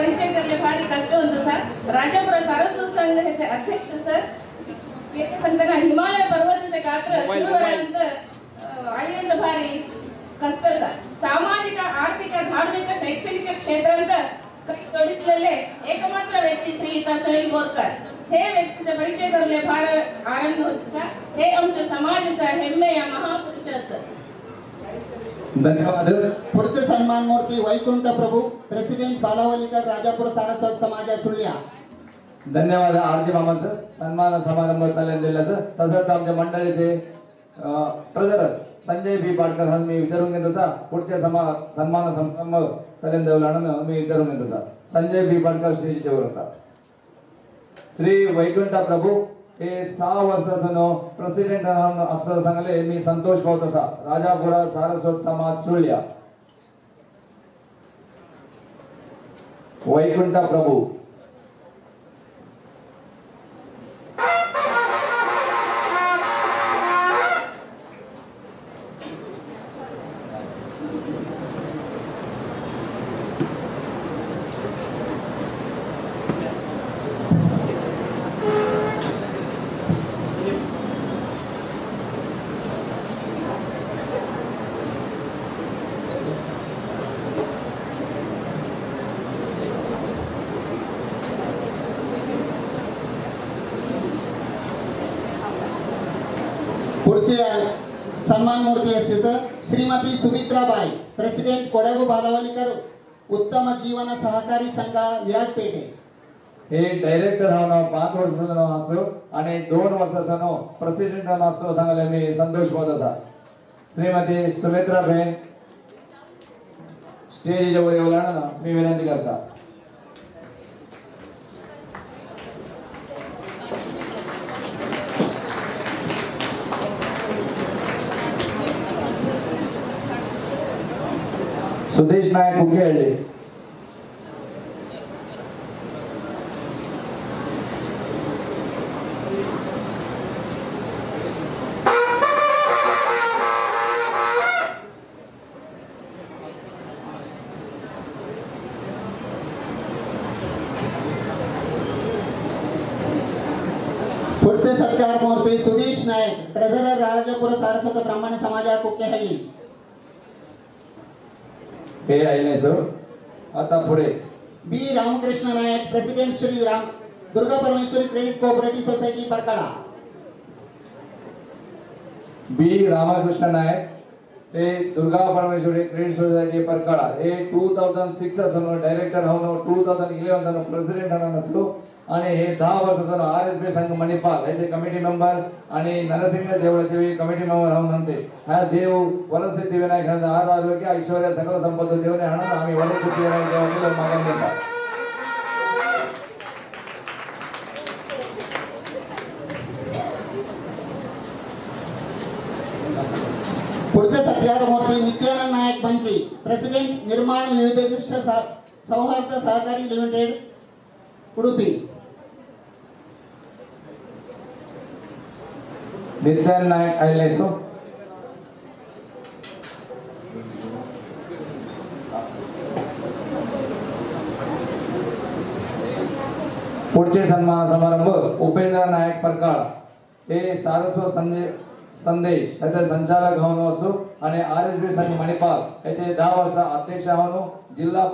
परिचय करले भारी कष्ट होतं सर. राजापुरा सारस्वत संघ ह्याचे अध्यक्ष सर. येथे संघटना हिमालय पर्वताचे गात्र तिरुवनंत अळीयचं भारी कष्ट सर. सामाजिक आर्थिक धार्मिक शैक्षणिक क्षेत्रांत तोडिसलेले एकमात्र व्यक्ती श्री सुनील बोरकर. हे व्यक्तीचा परिचय करले फार आनंद होतो सर. हे आमच्या समाजाचा हेम्मेय महापुरुष सर. धन्यवाद. पुढचे सन्मान मूर्ती वैकुंठ प्रभू प्रेसिडेंट बालावलीकर राजापूर सारस्वत समाज सुಳ್ಯ. धन्यवाद. आरजी मामाचं सन्मान समारंभ चालेल दिल्याचं. तसंच आमच्या मंडळीचे ट्रेझरर संजय बी पाटकर हा मी विचारून घेत असा. पुढच्या सन्मान समारंभ चालेल देवलानं मी विचारून घेत असा. संजय बी पाटकर स्टेजच्या वर होता. श्री वैकुंठ प्रभू हे 6 वर्षांनो प्रेसिडेंट असं सांगले मी संतोष होत असा. राजापुरा सारस्वत समाज सुಳ್ಯ. वैकुंठ प्रभू पुढचे सन्मान मूर्ती असते तर श्रीमती सुमित्राबाई प्रेसिडेंट कोडागु बालावलीकर उत्तम जीवन सहकारी संघ विराजपेठे. हे डायरेक्टर हा 5 वर्षांनो असो आणि 2 वर्षांनो प्रेसिडेंट असतो सांगले मी संतोष होत असा. श्रीमती सुमित्राबाई स्टेजच्या वर येऊन मी विनंती करता. सुदेश नायक उकेळले. पुढचे सत्कार मूर्ती सुदेश नायक ट्रेझरर राजापुर सारस्वत ब्राह्मण समाज कुकेहಳ್ಳಿ. हे आईने सर. आता पुढे बी रामकृष्ण नायक president Shri Ram Durga Parameshwari credit cooperative society परकाळा. बी रामकृष्ण नायक हे दुर्गा परमेश्वरी क्रेडिट सोसायटी परकाळा. हे 2006 असनो डायरेक्टर होनो 2011 असनो प्रेसिडेंट असनो आणि हे 10 वर्षांनो आरएसबी संघ मणिपाल याचे कमिटी मेंबर आणि नरसिंह देवळाचे कमिटी मेंबर होऊन नंते हा देव वरसिद्धी विनायक आरोग्य ऐश्वर्य सकल संपत्ती देवने हण आम्ही वरसिद्धी विनायक देवाला मागणी देतात. पुढचे सत्कार मूर्ती नित्यानंद नायक पंची प्रेसिडेंट निर्माण विविध दृश्य सौहार्द सहकारी लिमिटेड उडुपी. नित्यानंद नायक आले सो. पुढचे सन्मान समारंभ उपेंद्र नायक परकाळ हे सारस्वत संदेश याचे संचालक होऊन असो आणि आरएसबी संघ मणिपाल याचे 10 वर्ष अध्यक्ष होऊन जिल्हा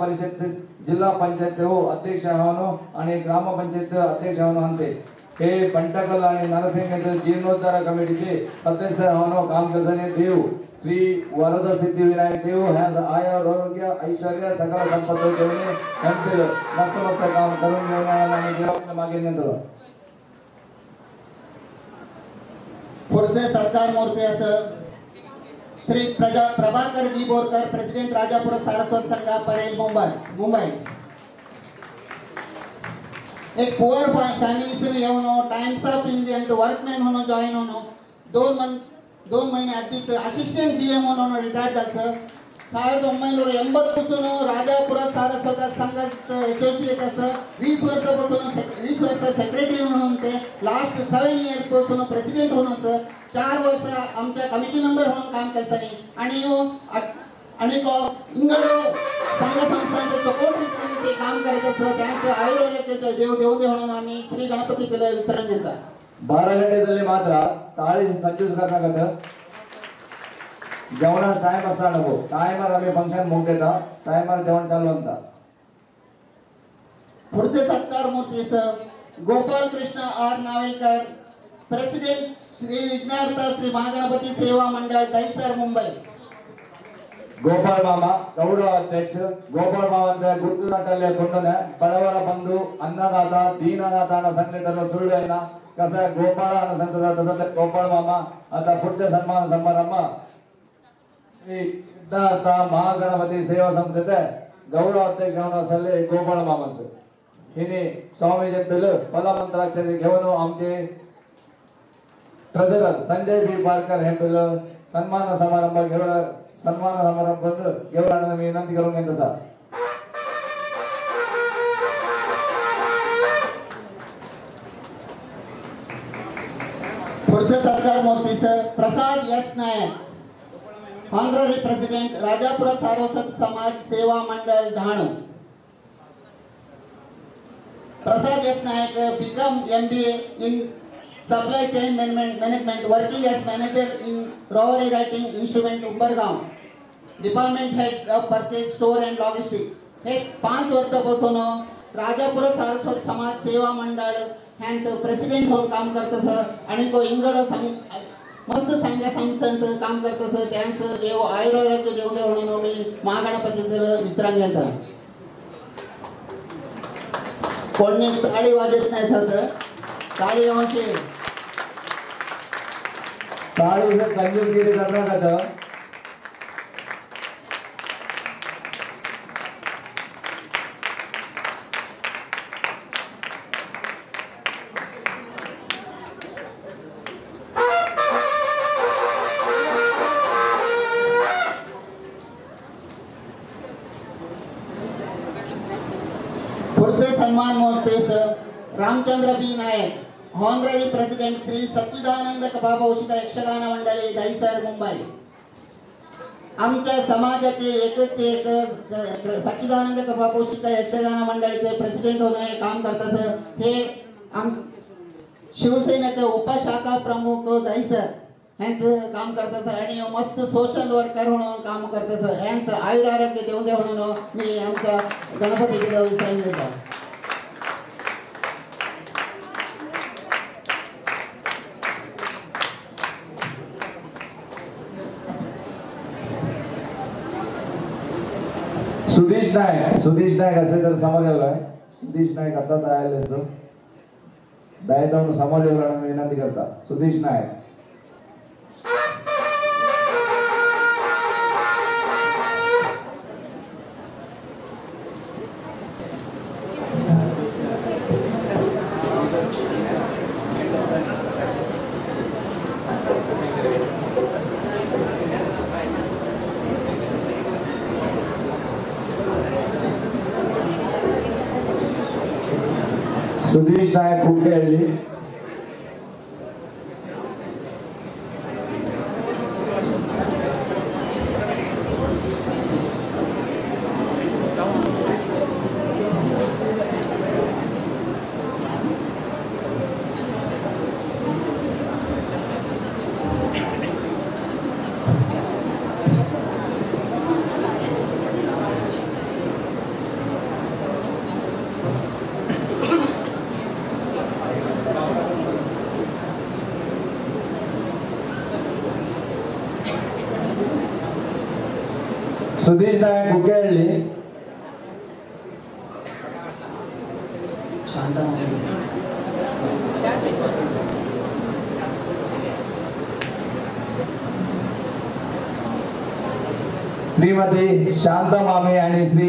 पंचायत अध्यक्ष होऊन आणि ग्रामपंचायत अध्यक्ष होऊन आणते. हे पंटकल आणि नरसिंह जीर्णोद्धार कमिटीचे सदस्य होऊन काम करताना देव श्री वरद सिद्धी विनायक देव ह्या आरोग्य ऐश्वर्य सकल संपत्ती देवने त्यांचे मस्त मस्त काम करून घेऊन आणि देवाला मागे नेतो. पुढचे सत्कार मूर्ती असं श्री प्रभाकर जी बोरकर प्रेसिडेंट राजापुर सारस्वत संघ परेल मुंबई. एक पुअर फॅमिली से येऊन टाइम्स ऑफ इंडिया वर्कमॅन म्हणून जॉईन होऊन 2 महिने अधिक असिस्टंट जीएम म्हणून रिटायर्ड झालं. 1980 राजापुर सारस्वत संघात असोसिएट असं 20 वर्ष सेक्रेटरी म्हणून ते लास्ट 7 इयर्स पासून प्रेसिडेंट होऊन असं 4 वर्ष आमच्या कमिटी मेंबर म्हणून काम केलं आणि इंगडो संघ संस्थांचे सपोर्ट ते काम करत असं त्यांचं आयुर्वेदाचे देव देऊ दे म्हणून आम्ही श्री गणपती केलं वितरण देतात. 12 ಗಂಟೆದಲ್ಲಿ ಮಾತ್ರ ತಾಳಿ ಕಂಜೂಸ್ करनागत जेवणा टाइम असा नको टाइमर आम्ही फंक्शन मुगदेता टाइमर जेवण चालू अंता. पुढचे सत्कार मूर्तीस गोपाल कृष्ण आर नावेकर, प्रेसिडेंट श्री विघ्नार्थ श्री महागणपती सेवा मंडळ दहिसर मुंबई. ಗೋಪಾಲ್ ಮಾಮ ಗೌರವ ಅಧ್ಯಕ್ಷ ಗೋಪಾಲ್ ಮಾಮ ಅಂತ ಗುರುತಿನಟ್ಟಲ್ಲಿ ಕೊಂಡನೆ ಬಡವರ ಬಂಧು ಅನ್ನದಾತ ದೀನದಾತ ಅನ್ನ ಸಂಘಟನೆ ಸುಳ್ಳು ಏನ ಕಸ ಗೋಪಾಲ ಅನ್ನ ಸಂಘಟನೆ ಗೋಪಾಲ್ ಮಾಮ ಅಂತ ಪುಟ್ಟ ಸನ್ಮಾನ ಸಮಾರಂಭ ಶ್ರೀ ಸಿದ್ಧಾರ್ಥ महागणपती सेवा संस्थेचे गौरव अध्यक्ष असले गोपाल मामा सर हिने स्वामी जपले फलमंत्राक्षरी घेऊन आमचे ट्रेजरर संजय बी पारकर हे सन्मान समारंभ घेऊन मी विनंती करून घेतो सर. पुढचे सत्कार मूर्तीस Prasad S Nayak, honorary president Rajapura Saraswat Samaj Seva Mandal Dahanu. Prasad S Nayak BCom MBA in supply chain management, working as manager in Rowery Writing Instrument Umbergaon, department head of purchase store and logistics. हे 5 वर्षापासून राजापुरा सारस्वत समाज सेवा मंडळ ह्यांत प्रेसिडेंट म्हणून काम करतस आणि को इंगड मस्त चांगल्या संस्थांत काम करतस. त्यांचं देव आयुर्वेदाचे देव दे म्हणून मी महागणपतीचं विचारण घेता. कोणी टाळी वाजत नाही सर, टाळी अवश्य. ताळी से कंजूसगिरी करनागत पुढचे सन्मान मूर्तीस रामचंद्र बी नायक, ऑनररी प्रेसिडेंट श्री सच्चिदानंद कबाभूषित यक्षगान मंडळी दहिसर मुंबई. आमच्या समाजाचे एकच एक सच्चिदानंद कबाभूषित यक्षगान मंडळीचे प्रेसिडेंट होणे काम करतात. हे शिवसेनेचे उपशाखा प्रमुख दहिसर यांचं काम करतात आणि मस्त सोशल वर्कर म्हणून काम करतात. यांचं आयुर आरोग्य देऊ दे म्हणून मी आमच्या गणपतीकडे विचारून देतो. सुधीश नायक असले तर समोर येवलाय. सुधीश नायक आता आले असतो दयेतून समोर येवला विनंती करता. सुधीश नायक. सुधीश नायक कुकेहಳ್ಳಿ. सुधीश नायक कुकेहಳ್ಳಿ. श्रीमती शांता मामे आणि श्री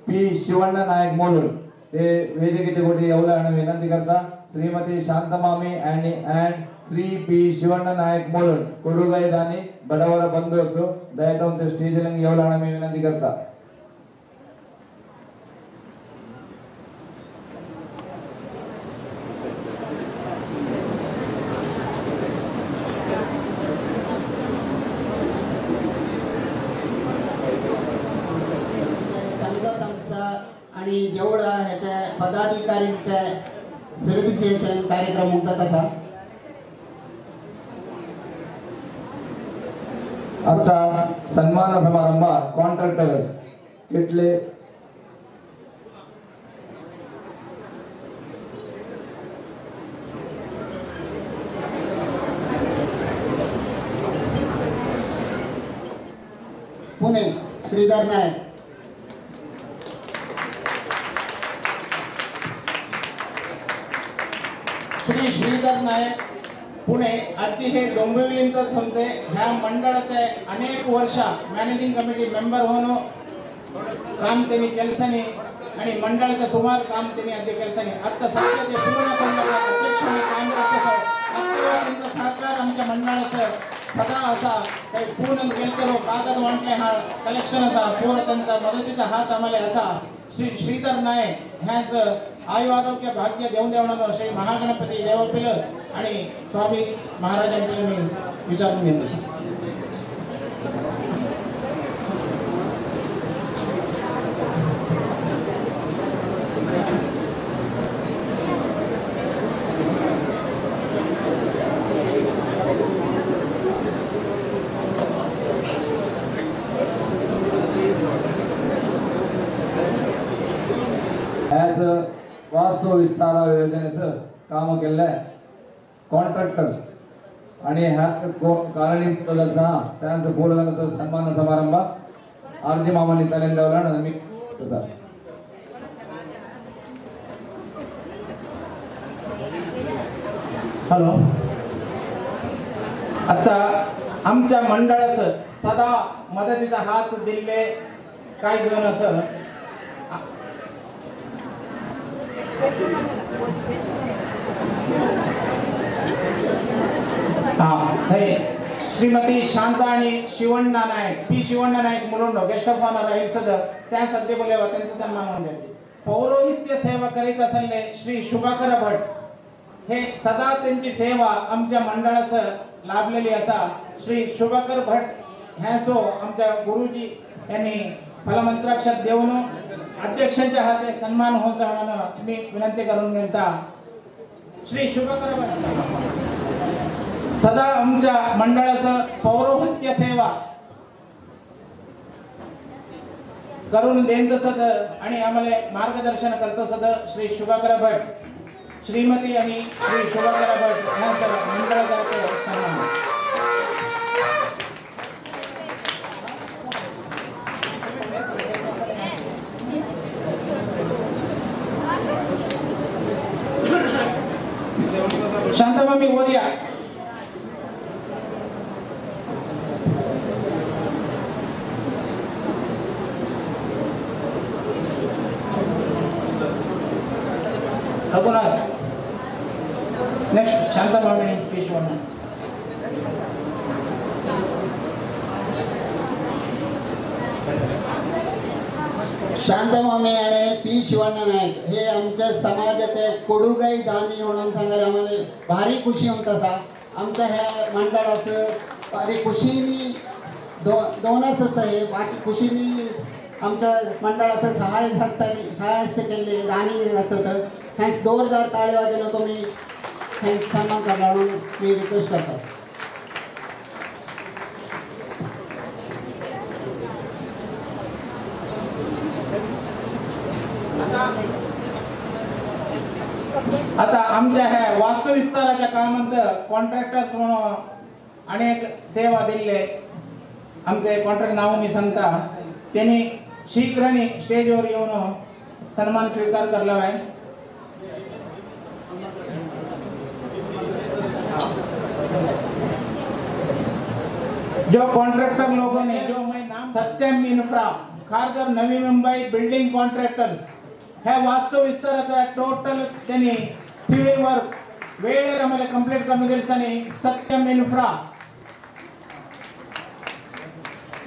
पी शिवण्ण नायक मोलून ते वेदिकेचे कोटी येवला आणि विनंती करता. श्रीमती शांता मामे and श्री पी शिवण्ण नायक मोलून कोडुगाई दानी बडवರ ಬಂಧುಸು ದಯವಿಟ್ಟು ಸ್ಟೇಜ್ ನಲ್ಲಿ येवला आणि विनंती करता. संघ संस्था आणि जेवढा ह्याच्या पदाधिकाऱ्यांचा फेलिसिटेशन कार्यक्रम उंटत असा. आता सन्मान समारंभात कॉन्ट्रॅक्टर्स किटले पुणे श्रीधर नायक. श्री श्रीधर नायक पुणे अति हे डोंबिवलींतच होते. ह्या मंडळाचे अनेक वर्ष मॅनेजिंग कमिटी मेंबर होऊन काम त्यांनी केलसनी आणि मंडळाचं सुमार काम त्यांनी अद्य केलसनी. आता सध्या ते पूर्ण संदर्भात अध्यक्षपणे काम करत त्यांचा सहकार आमच्या मंडळाचं सदा असा काही पूर्ण केलं कागद वाटले हा कलेक्शन असा पूर्ण त्यांचा मदतीचा हात आम्हाला असा. श्री श्रीधर नायक ह्याच आयु आरोग्य भाग्य देऊन देवणार श्री महागणपती देवपिल आणि स्वामी महाराजांकडे मी विचारून घेत असा. वास्तव विस्तार योजनेचं काम केलंय कॉन्ट्रॅक्टर्स आणि ह्या कारणीत त्यांचं बोलण्याचा सन्मान समारंभ आरजी मामानी तलेंदवला मी सर. हॅलो. आता आमच्या मंडळाचं सदा मदतीचा हात दिले काय घेऊन असं श्रीमती शांता आणि शिवण्णा नायक पी शिवण्णा नायक मुलुंडो गेस्ट ऑफ ऑनर राहील सदर त्या सध्या बोलावा त्यांचा सन्मान होऊन जाते. पौरोहित्य सेवा करीत असलेले श्री शुभाकर भट हे सदा त्यांची सेवा आमच्या मंडळाचं लाभलेली असा. श्री शुभाकर भट ह्याचो आमच्या गुरुजी यांनी फलमंत्राक्षर देऊन अध्यक्षांच्या हाते सन्मान होत म्हणून मी विनंती करून घेता. श्री शुभकर सदा आमच्या मंडळाचं पौरोहित्य सेवा करून देत सद आणि आम्हाला मार्गदर्शन करत सद श्री शुभकर भट श्रीमती आणि श्री शुभकर भट यांच्या मंडळाचा सन्मान. शांताबाई वरिया रघुनाथ नेक्स्ट शांताबाई पेशवाना. शांतामामी आणि पी शिवण्णा नायक हे आमच्या समाजाचे कोडुगाई दानी म्हणून सांगायला आम्हाला भारी खुशी होत असा. आमच्या ह्या मंडळाचं भारी खुशीनी दोनच असं आहे खुशीनी आमच्या मंडळाचं सहाय हस्त केले दानी असं तर ह्यांस जोरदार टाळे वाजवून होतो. मी ह्यांचा सन्मान करणार म्हणून मी रिक्वेस्ट करतो. आता आमच्या ह्या वास्तू विस्ताराच्या कामात कॉन्ट्रॅक्टर्स म्हणून अनेक सेवा दिले. आमचे कॉन्ट्रॅक्ट नाव मी सांगता त्यांनी शीघ्रनी स्टेजवर येऊन सन्मान स्वीकार करला आहे. जो कॉन्ट्रॅक्टर लोगों ने जो मैं नाम Satyam infra Kharghar Navi Mumbai building contractors ह्या वास्तू विस्ताराचा टोटल त्यांनी सिव्हिल वर्क वेळेवर आम्हाला कंप्लीट करून दिलसानी सत्यम इन्फ्रा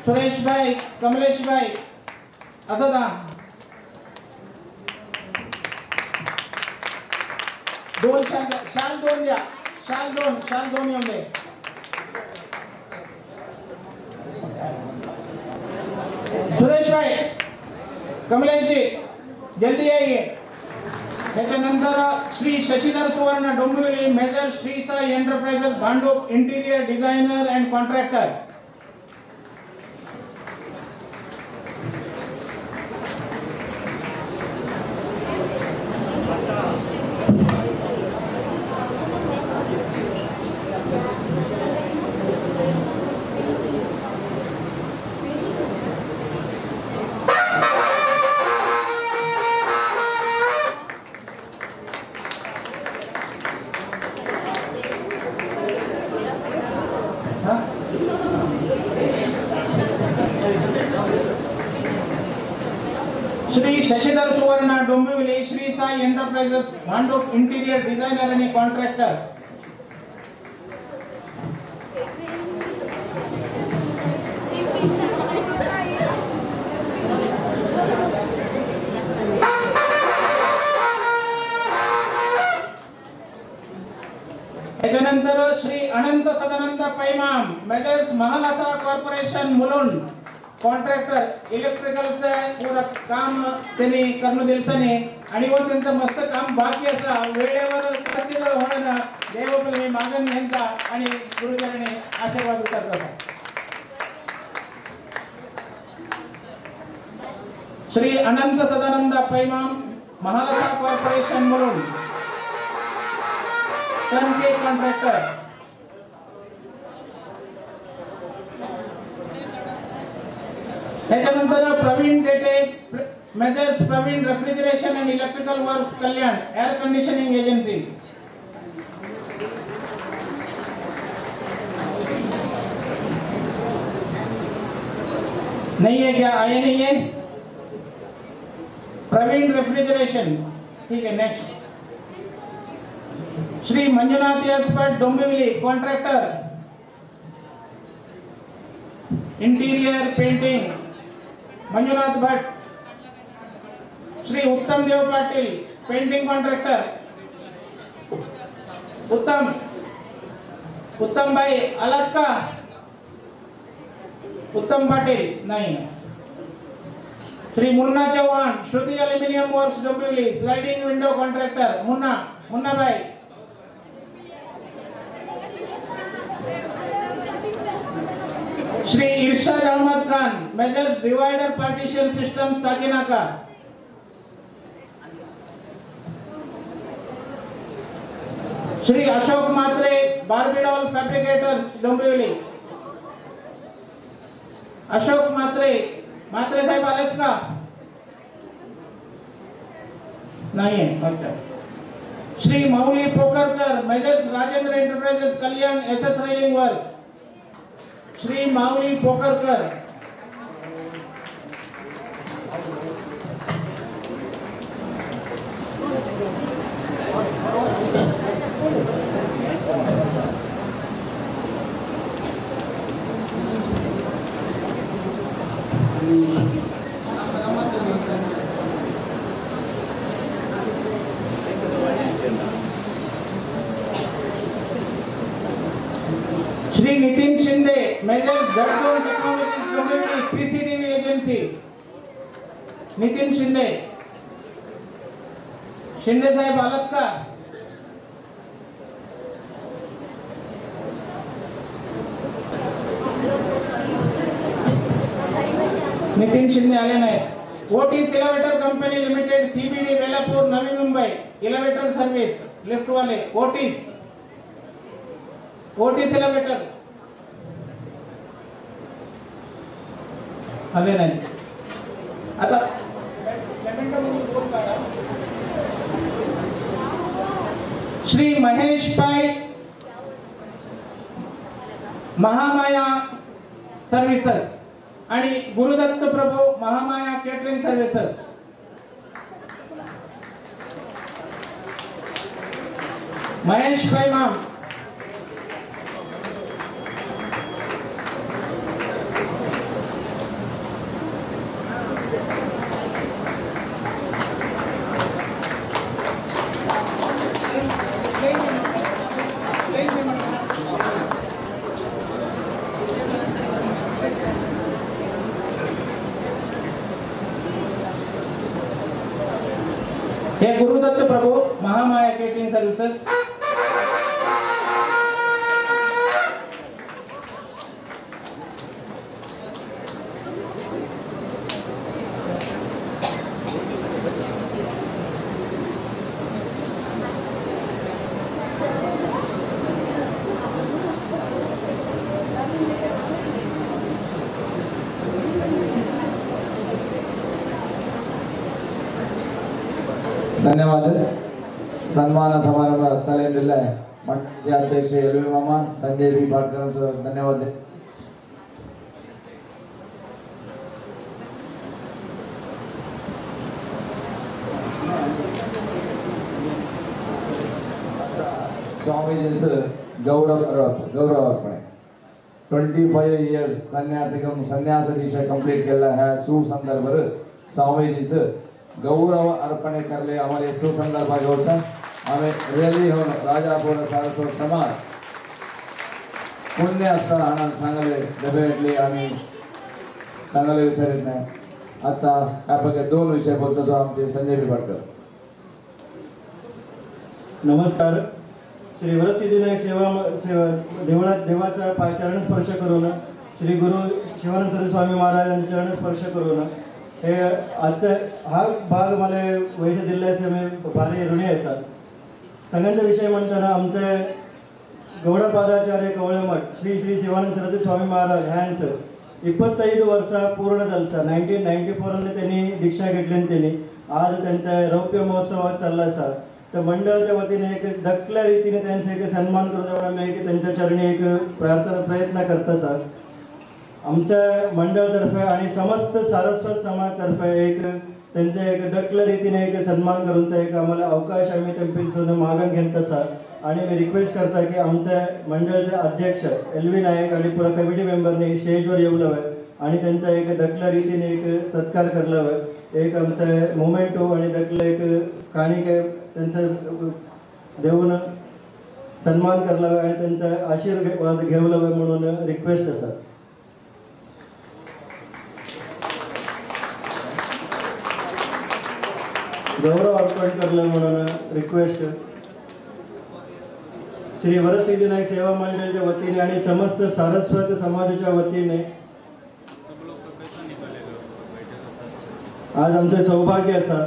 सुरेश भाई कमलेश भाई असं दा दोन शाल दोन द्या शाल दोन येऊन दे. सुरेश भाई कमलेश जी जल्दी आइए. त्याच्यानंतर Shri Shashidhar Suvarna Dombivli major Shri Sai enterprises Bhandup interior designer and contractor. Shri Shashidhar Suvarna Dombivli Shri Sai enterprises Bhandup interior designer आणि कॉन्ट्रॅक्टर. त्याच्यानंतर श्री अनंत सदानंद पैमाम majors Mahalasa corporation Mulund contractor इलेक्ट्रिकलचं पूर्ण काम त्यांनी करून दिलसने आणि व त्यांचं मस्त काम बाकी असा वेळेवर प्रतिद होणं देवपल मी मागण यांचा आणि गुरुचरणी आशीर्वाद उतरतात. श्री अनंत सदानंद पैमाम Mahalasa corporation Mulund turnkey contractor. त्याच्यानंतर Praveen Tete majors Praveen refrigeration and electrical works Kalyan air conditioning agency. नहीं है क्या? आए नहीं है प्रवीण रेफ्रिजरेशन. ठीक है. Next Shri Manjunath S Bhat Dombivli contractor interior painting Manjunath Bhat. Shri Uttam Dev Patil painting contractor. उत्तम भाई आलात का? उत्तम पाटील नाही. Shri Munna Chauhan Shruti aluminium works Dombivli sliding window contractor. Munna भाई. Shri Irshad Ahmed Khan major divider partition system Sakinaka. Shri Ashok Mhatre बार्बिडॉल फॅब्रिकेटर्स डोंबिवली. अशोक मात्रे साहेब आलेत का? नाही आहे. अच्छा. Shri Mauli Pokarkar majors Rajendra enterprises Kalyan SS railing work. Shri Mauli Pokarkar. Shri Nitin Shinde major जडकोन technologies Dombivli CCTV agency. Nitin Shinde साहेब आलात का? नितीन शिंदे आले नाही. Otis elevator company limited CBD Belapur Navi Mumbai elevator service lift वाले. ओटीस इलेवेटर आले नाही. आता श्री महेश पाय महामाया सर्व्हिसेस आणि गुरुदत्त प्रभू महामाया केटरिंग सर्व्हिसेस. महेश पाय माम. हे गुरुदत्त प्रभू महामाया केटरिंग सर्व्हिसेस. धन्यवाद. सन्मान समारंभ तळेलेला आहे. मंडळाचे अध्यक्ष एलवी मामा संजय बी पाटकरांचं धन्यवाद. स्वामीजींचं गौरव अर्पण आहे. 25 इयर्स संन्यास दीक्षा कंप्लीट केला ह्या सुसंदर्भावर स्वामीजींचं गौरव अर्पण करले आम्हाला सुसंदर्भ घेऊचा. आम्ही रॅली होऊन राजापूर सारस्वत समाज पुण्य असता हाणा सांगले डेफिनेटली आम्ही सांगायला विसरत नाही. आता ह्यापैकी 2 विषय बोलतो आमचे संजय बिपाटकर. नमस्कार. श्री वरदसिद्धिविनायक सेवा देवळात देवाचा चरण स्पर्श करून श्री गुरु शिवानंद सरस्वती स्वामी महाराजांचे चरण स्पर्श करून हे आता हा भाग मला वैसे दिल्याचे मी भारी ऋणी आसा. सगळ्यांचा विषय म्हणताना आमचे गौडपादाचार्य कवळमठ श्री श्री शिवानंद सरस्वती स्वामी महाराज ह्यांचं 25 वर्षा पूर्ण झालचा. 1994 त्यांनी दीक्षा घेतली. त्यांनी आज त्यांचा रौप्य महोत्सवात चालला असा. तर मंडळाच्या वतीने एक दखल्या रीतीने त्यांचा एक सन्मान करून आम्ही एक त्यांच्या चरणी एक प्रयत्न करत असा. आमच्या मंडळातर्फे आणि समस्त सारस्वत समाजातर्फे एक त्यांच्या एक दखल्या रीतीने एक सन्मान करूनचा एक आम्हाला अवकाश आम्ही त्यांच्यापासून मागून घेत असा. आणि मी रिक्वेस्ट करता की आमच्या मंडळाचे अध्यक्ष एलवी नायक आणि पुरा कमिटी मेंबरनी स्टेजवर येवलं आहे आणि त्यांचा एक दखल्या रीतीने एक सत्कार करला आहे. एक आमचा मोमेंटो आणि दखलं एक कानिक त्यांचं देऊन सन्मान करला आहे आणि त्यांचा आशीर्वाद घेवला आहे म्हणून रिक्वेस्ट असा. गौरव अर्पण करलं म्हणून रिक्वेस्ट श्री वरदसिद्धिविनायक सेवा मंडळाच्या वतीने आणि समस्त सारस्वत समाजाच्या वतीने आज आमचं सौभाग्य असा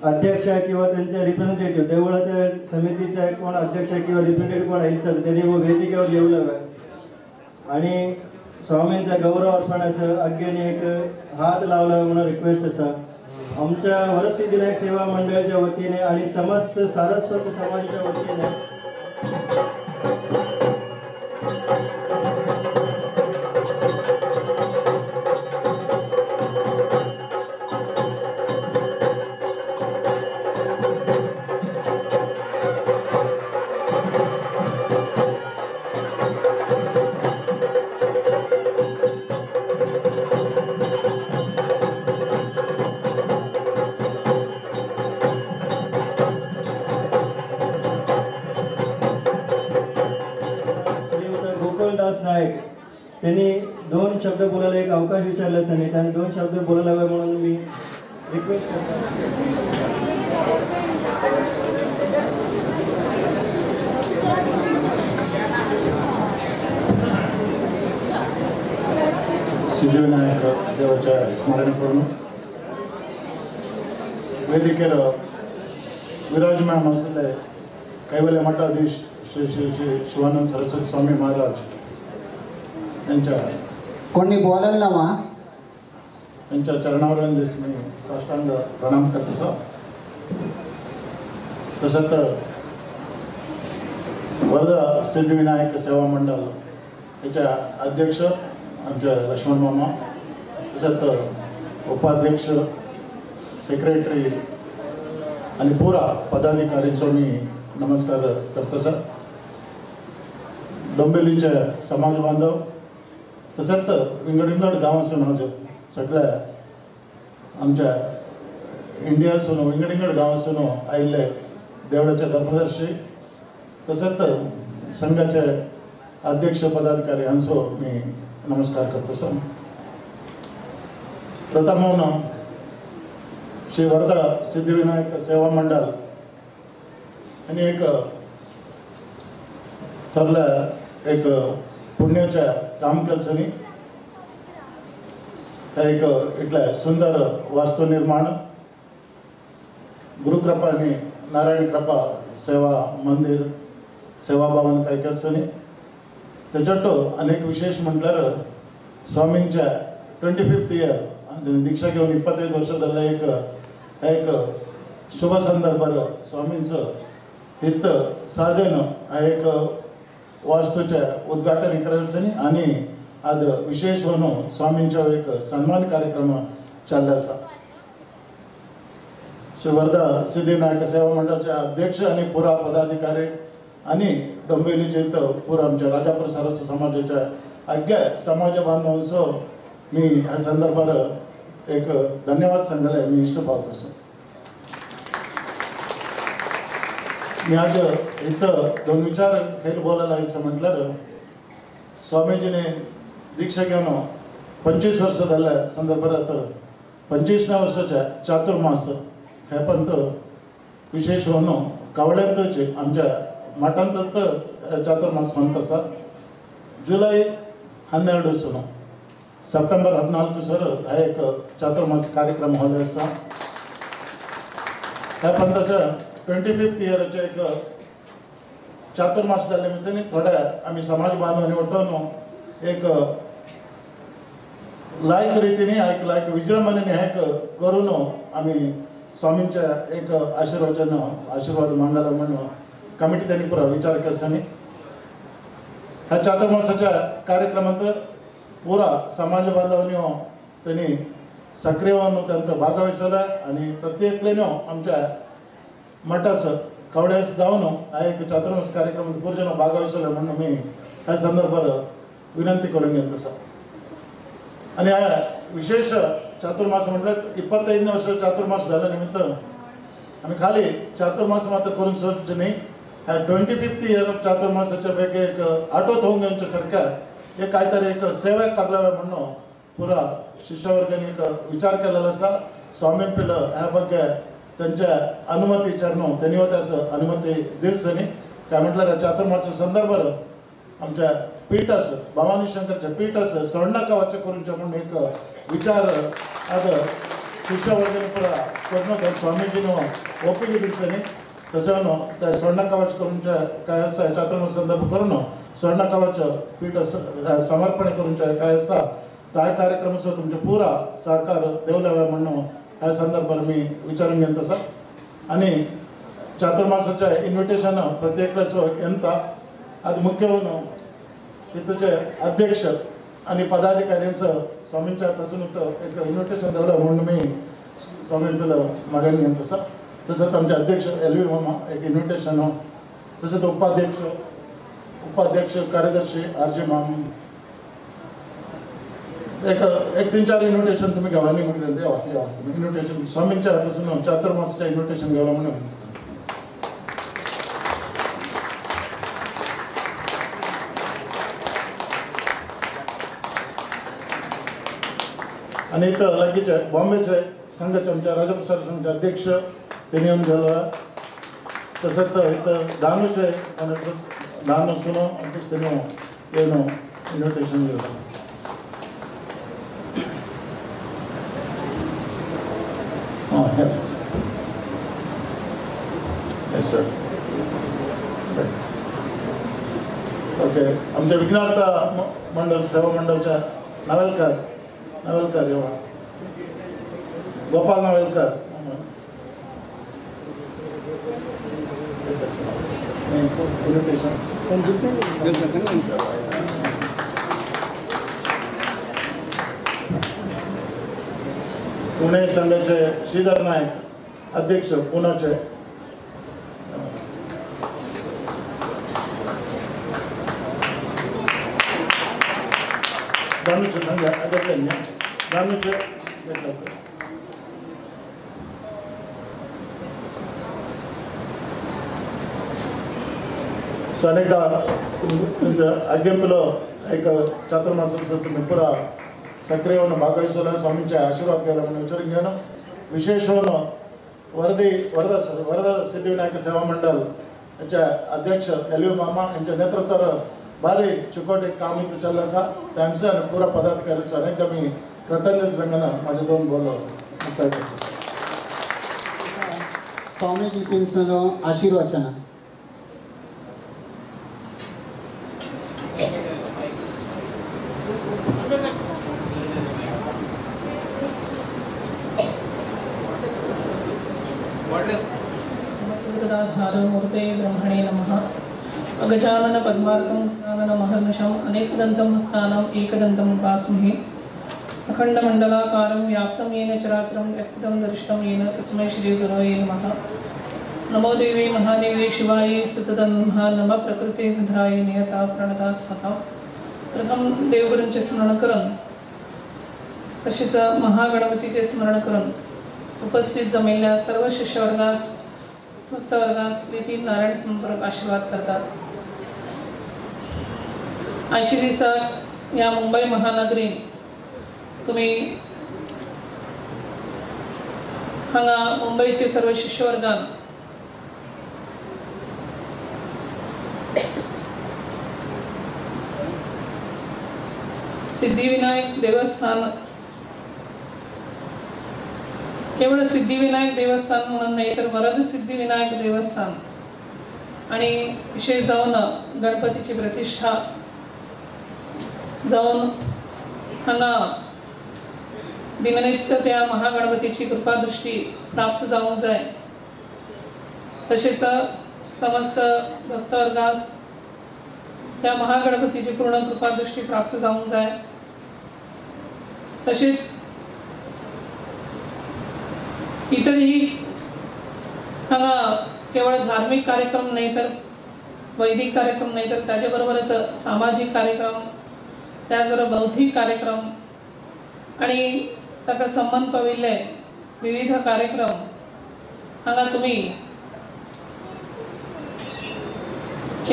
अध्यक्ष किंवा त्यांचे रिप्रेझेंटेटिव्ह देवळाच्या समितीचे कोण अध्यक्ष किंवा रिप्रेझेंटेटिव्ह कोण आहेत त्यांनी वेदिकेवर येवलं आणि स्वामींचा गौरव अर्पण असं अज्ञानी एक हात लावला म्हणून रिक्वेस्ट असा. आमच्या वरदसिद्धिविनायक सेवा मंडळाच्या वतीने आणि समस्त सारस्वत समाजाच्या वतीने त्यांनी 2 शब्द बोलायला एक अवकाश विचारला आणि त्यांनी 2 शब्द बोलायला हवे म्हणून मी रिक्वेस्ट करतो. सिद्धिविनायक देवाच्या स्मरण करून वेदिकेर विराजमान असलेले कैवल्य मठाधीश श्री श्री श्री शिवानंद सरस्वती स्वामी महाराज यांच्या कोणी बोलायला ना यांच्या चरणावर मी साष्टांग प्रणाम करतो. तसंच वर्धा सिद्धिविनायक सेवा मंडळ याच्या अध्यक्ष आमच्या लक्ष्मण मामा तसंच उपाध्यक्ष सेक्रेटरी आणि पुरा पदाधिकाऱ्यांचा मी नमस्कार करतो. सर डोंबिवलीचे समाज बांधव तसंच विंगड गावासून सगळ्या आमच्या इंडियासून विंगड गावासून आयिल्ले देवळाचे धर्मदर्शी तसंच संघाचे अध्यक्ष पदाधिकारी हांचो मी नमस्कार करतो सर. प्रथम श्री वर्धा सिद्धिविनायक सेवा मंडळ आणि एक थरल्या एक पुण्याच्या काम केल्सनी एक इतल्या सुंदर वास्तू निर्माण गुरुकृपा आणि नारायण कृपा सेवा मंदिर सेवा भवन काही केल्सनी त्याच्यात अनेक विशेष म्हटल्यार स्वामींच्या 25th इयर दीक्षा घेऊन 25 वर्ष जाल्ले एक शुभ संदर्भार स्वामींचं हित साधन एक वास्तूचे उद्घाटन करायचं आणि आज विशेष म्हणून स्वामींचा एक सन्मान कार्यक्रम चालला असा. श्री वर्धा सिद्धिविनायक सेवा मंडळाचे अध्यक्ष आणि पुरा पदाधिकारी आणि डोंबिवलीचे पुरा आमच्या राजापूर सारस्वत समाजाच्या आज्ञा समाज बांधवांचो मी ह्या संदर्भात एक धन्यवाद सांगायला मी इष्ट पावतो सर. मी आज इथं 2 विचार खेळ बोलायला यायचं म्हटल्यार स्वामीजीने दीक्षा घेऊन 25 वर्ष झाल्या संदर्भात 25व्या वर्षाच्या चातुर्मास हे पंत विशेष होऊन कावळ्यांतचे आमच्या मठांत चातुर्मास म्हणत असा. जुलै 12 सुनो सप्टेंबर 14 सर हा एक चातुर्मास कार्यक्रम होले असा. ह्या पंथाच्या 25th इयराचे एक चातुर्मास जाल्या निमित्ताने थोड्या आम्ही समाज बांधवांनी वटून एक लायक रीतीने एक लायक विजृंभणेने एक करून आम्ही स्वामींच्या एक आशीर्वाद मागणारा म्हणून कमिटी त्यांनी पुरा विचार केल्सनी ह्या चातुर्मासाच्या कार्यक्रमात पुरा समाज बांधवांनी त्यांनी सक्रिय होऊन त्यांचा भागवहिसला आणि प्रत्येकलेनो आमच्या मठास कवड्यास जाऊन हा एक चातुर्मास कार्यक्रमात पूर्जन भागवहिसला म्हणून मी ह्या संदर्भात विनंती करून घेत तसा. आणि हा विशेष चातुर्मास म्हटलं 25 वर्ष चातुर्मास झाल्या निमित्त आम्ही खाली चातुर्मास मात्र करून सोडचे नाही. ह्या 25th इयर चातुर्मासाच्या पैकी एक आठवत होऊन यांच्या सारख्या एक काहीतरी एक सेवा कराव्या म्हणून पुरा शिष्यवर्गाने एक विचार केलेला असा. स्वामी पिलं ह्या ಬಗ್ಗೆ त्यांच्या अनुमती विचारणं त्यांनी त्यास अनुमती दिलसनी काय म्हटलं चातुर्मासच्या संदर्भात आमच्या पीठास भवानी शंकरच्या पीठास सोडनाका वाचक करूनच्या म्हणून एक विचार आज शिष्यवर्गाने पुरा करून त्या स्वामीजीनं ओपिली दिलसनी तसं त्या सोडनाका वाचक करूनच्या काय असा चातुर्मास संदर्भ करून सोडनाका वाचक पीठ समर्पण करूनच्या काय असा त्या कार्यक्रमाचा तुमच्या पुरा सहकार देवलाव्या म्हणून ह्या संदर्भात मी विचारून घेत तसा. आणि चातुर्मासाच्या इन्व्हिटेशन प्रत्येकास यंता आज मुख्य म्हणून तिथचे अध्यक्ष आणि पदाधिकाऱ्यांचं स्वामींच्या पासून एक इन्व्हिटेशन देवलं म्हणून मी स्वामींना मागणी घेत तसा. तसंच आमचे अध्यक्ष LV मामा एक इन्व्हिटेशन तसंच उपाध्यक्ष कार्यदर्शी RJ माम एक 3-4 इन्व्हिटेशन तुम्ही गावांनी म्हटलं द्यावा इन्व्हिटेशन स्वामींच्या हातातून चातुर्मासाच्या इन्व्हिटेशन घ्यावं म्हणून. आणि इथं लगेच बॉम्बेचे संघाचे आमच्या राजाप्रसाद संघाचे अध्यक्ष त्यांनी येऊन गेलो. तसंच इथं दानूचे दानू सुनो त्यांनी येऊन इन्व्हिटेशन घेतलं. Yes, sir. ओके आमच्या विघ्नार्थ मंडळ सेवा मंडळच्या नावेलकर येवा गोपाल नावेलकर पुणे संघाचे श्रीधर नाईक अध्यक्ष पुण्याचे दानूचे संघ अध्यक्षांनी दानूचे सो अनेकदा अग्गेंपिलो एक चातुर्मास तुम्हें पूरा सक्रिय भागवहिसोला स्वामींचे आशीर्वाद घ्यायला म्हणून विचारून घेणं विशेष होऊन वरदा सिद्धिविनायक सेवा मंडळ यांच्या अध्यक्ष एलवी मामा यांच्या नेतृत्वावर भारी चिकोट एक काम इथं चाललं असा त्यांचं पुरा पदाधिकाऱ्याचं अनेकदा मी कृतज्ञता सांगणं माझे दोन बोल मुक्ताय करतो स्वामीजींचं आशीर्वचन मूर्ते ब्रह्मणे नमः अगजानन पद्मार्कं ज्ञानन महर्निशम् अनेकदन्तं भक्तानाम् एकदन्तम् उपास्महे अखण्डमण्डलाकारं व्याप्तं येन चराचरं यत्पदं दर्शितं येन तस्मै श्रीगुरवे नमः। नमो देवे महादेवे शिवाय स्तुततन्मः नमः प्रकृते भद्राय नियता प्रणता स्वतः। प्रथम देवगुरूंचे स्मरण करून तसेच महागणपतीचे स्मरण करून उपस्थित जमलेल्या सर्व शिष्यवर्गास भक्तवर्गास प्रीती नारायण संपर्क आशीर्वाद करतात। 80 दिवसात या मुंबई महानगरीत तुम्ही हांगा मुंबईचे सर्व शिष्यवर्गान सिद्धिविनायक देवस्थान केवळ सिद्धिविनायक देवस्थान म्हणून नाही तर वरद सिद्धिविनायक देवस्थान आणि विशेष जाऊन गणपतीची प्रतिष्ठा जाऊन हांगा दिननित्य त्या महागणपतीची कृपादृष्टी प्राप्त जावंक जाय तसेच समस्त भक्तवर्गास त्या महागणपतीची पूर्ण कृपादृष्टी प्राप्त जावंक जाय तसेच इतरही हांगा केवळ धार्मिक कार्यक्रम नाही तर वैदिक कार्यक्रम नाही तर त्याच्याबरोबरच सामाजिक कार्यक्रम त्याचबरोबर बौद्धिक कार्यक्रम आणि ताका संबंध पाविल्ले विविध कार्यक्रम हांगा तुम्ही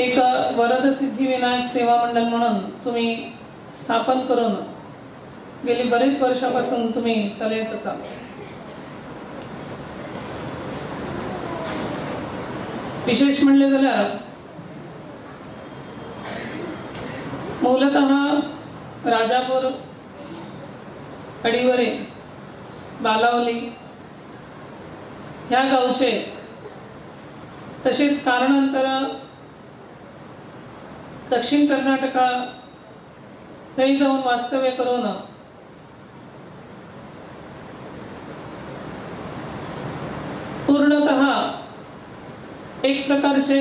एक वरद सिद्धिविनायक सेवा मंडळ म्हणून तुम्ही स्थापन करून गेली बरेच वर्षापासून तुम्ही चालत आसा। विशेष म्हणले जाल्यार मूलतः राजापूर अडिवरे बालावली ह्या गावचे तसेच कारणांतर दक्षिण कर्नाटका थंय जाऊन वास्तव्य करून पूर्णतः एक प्रकारचे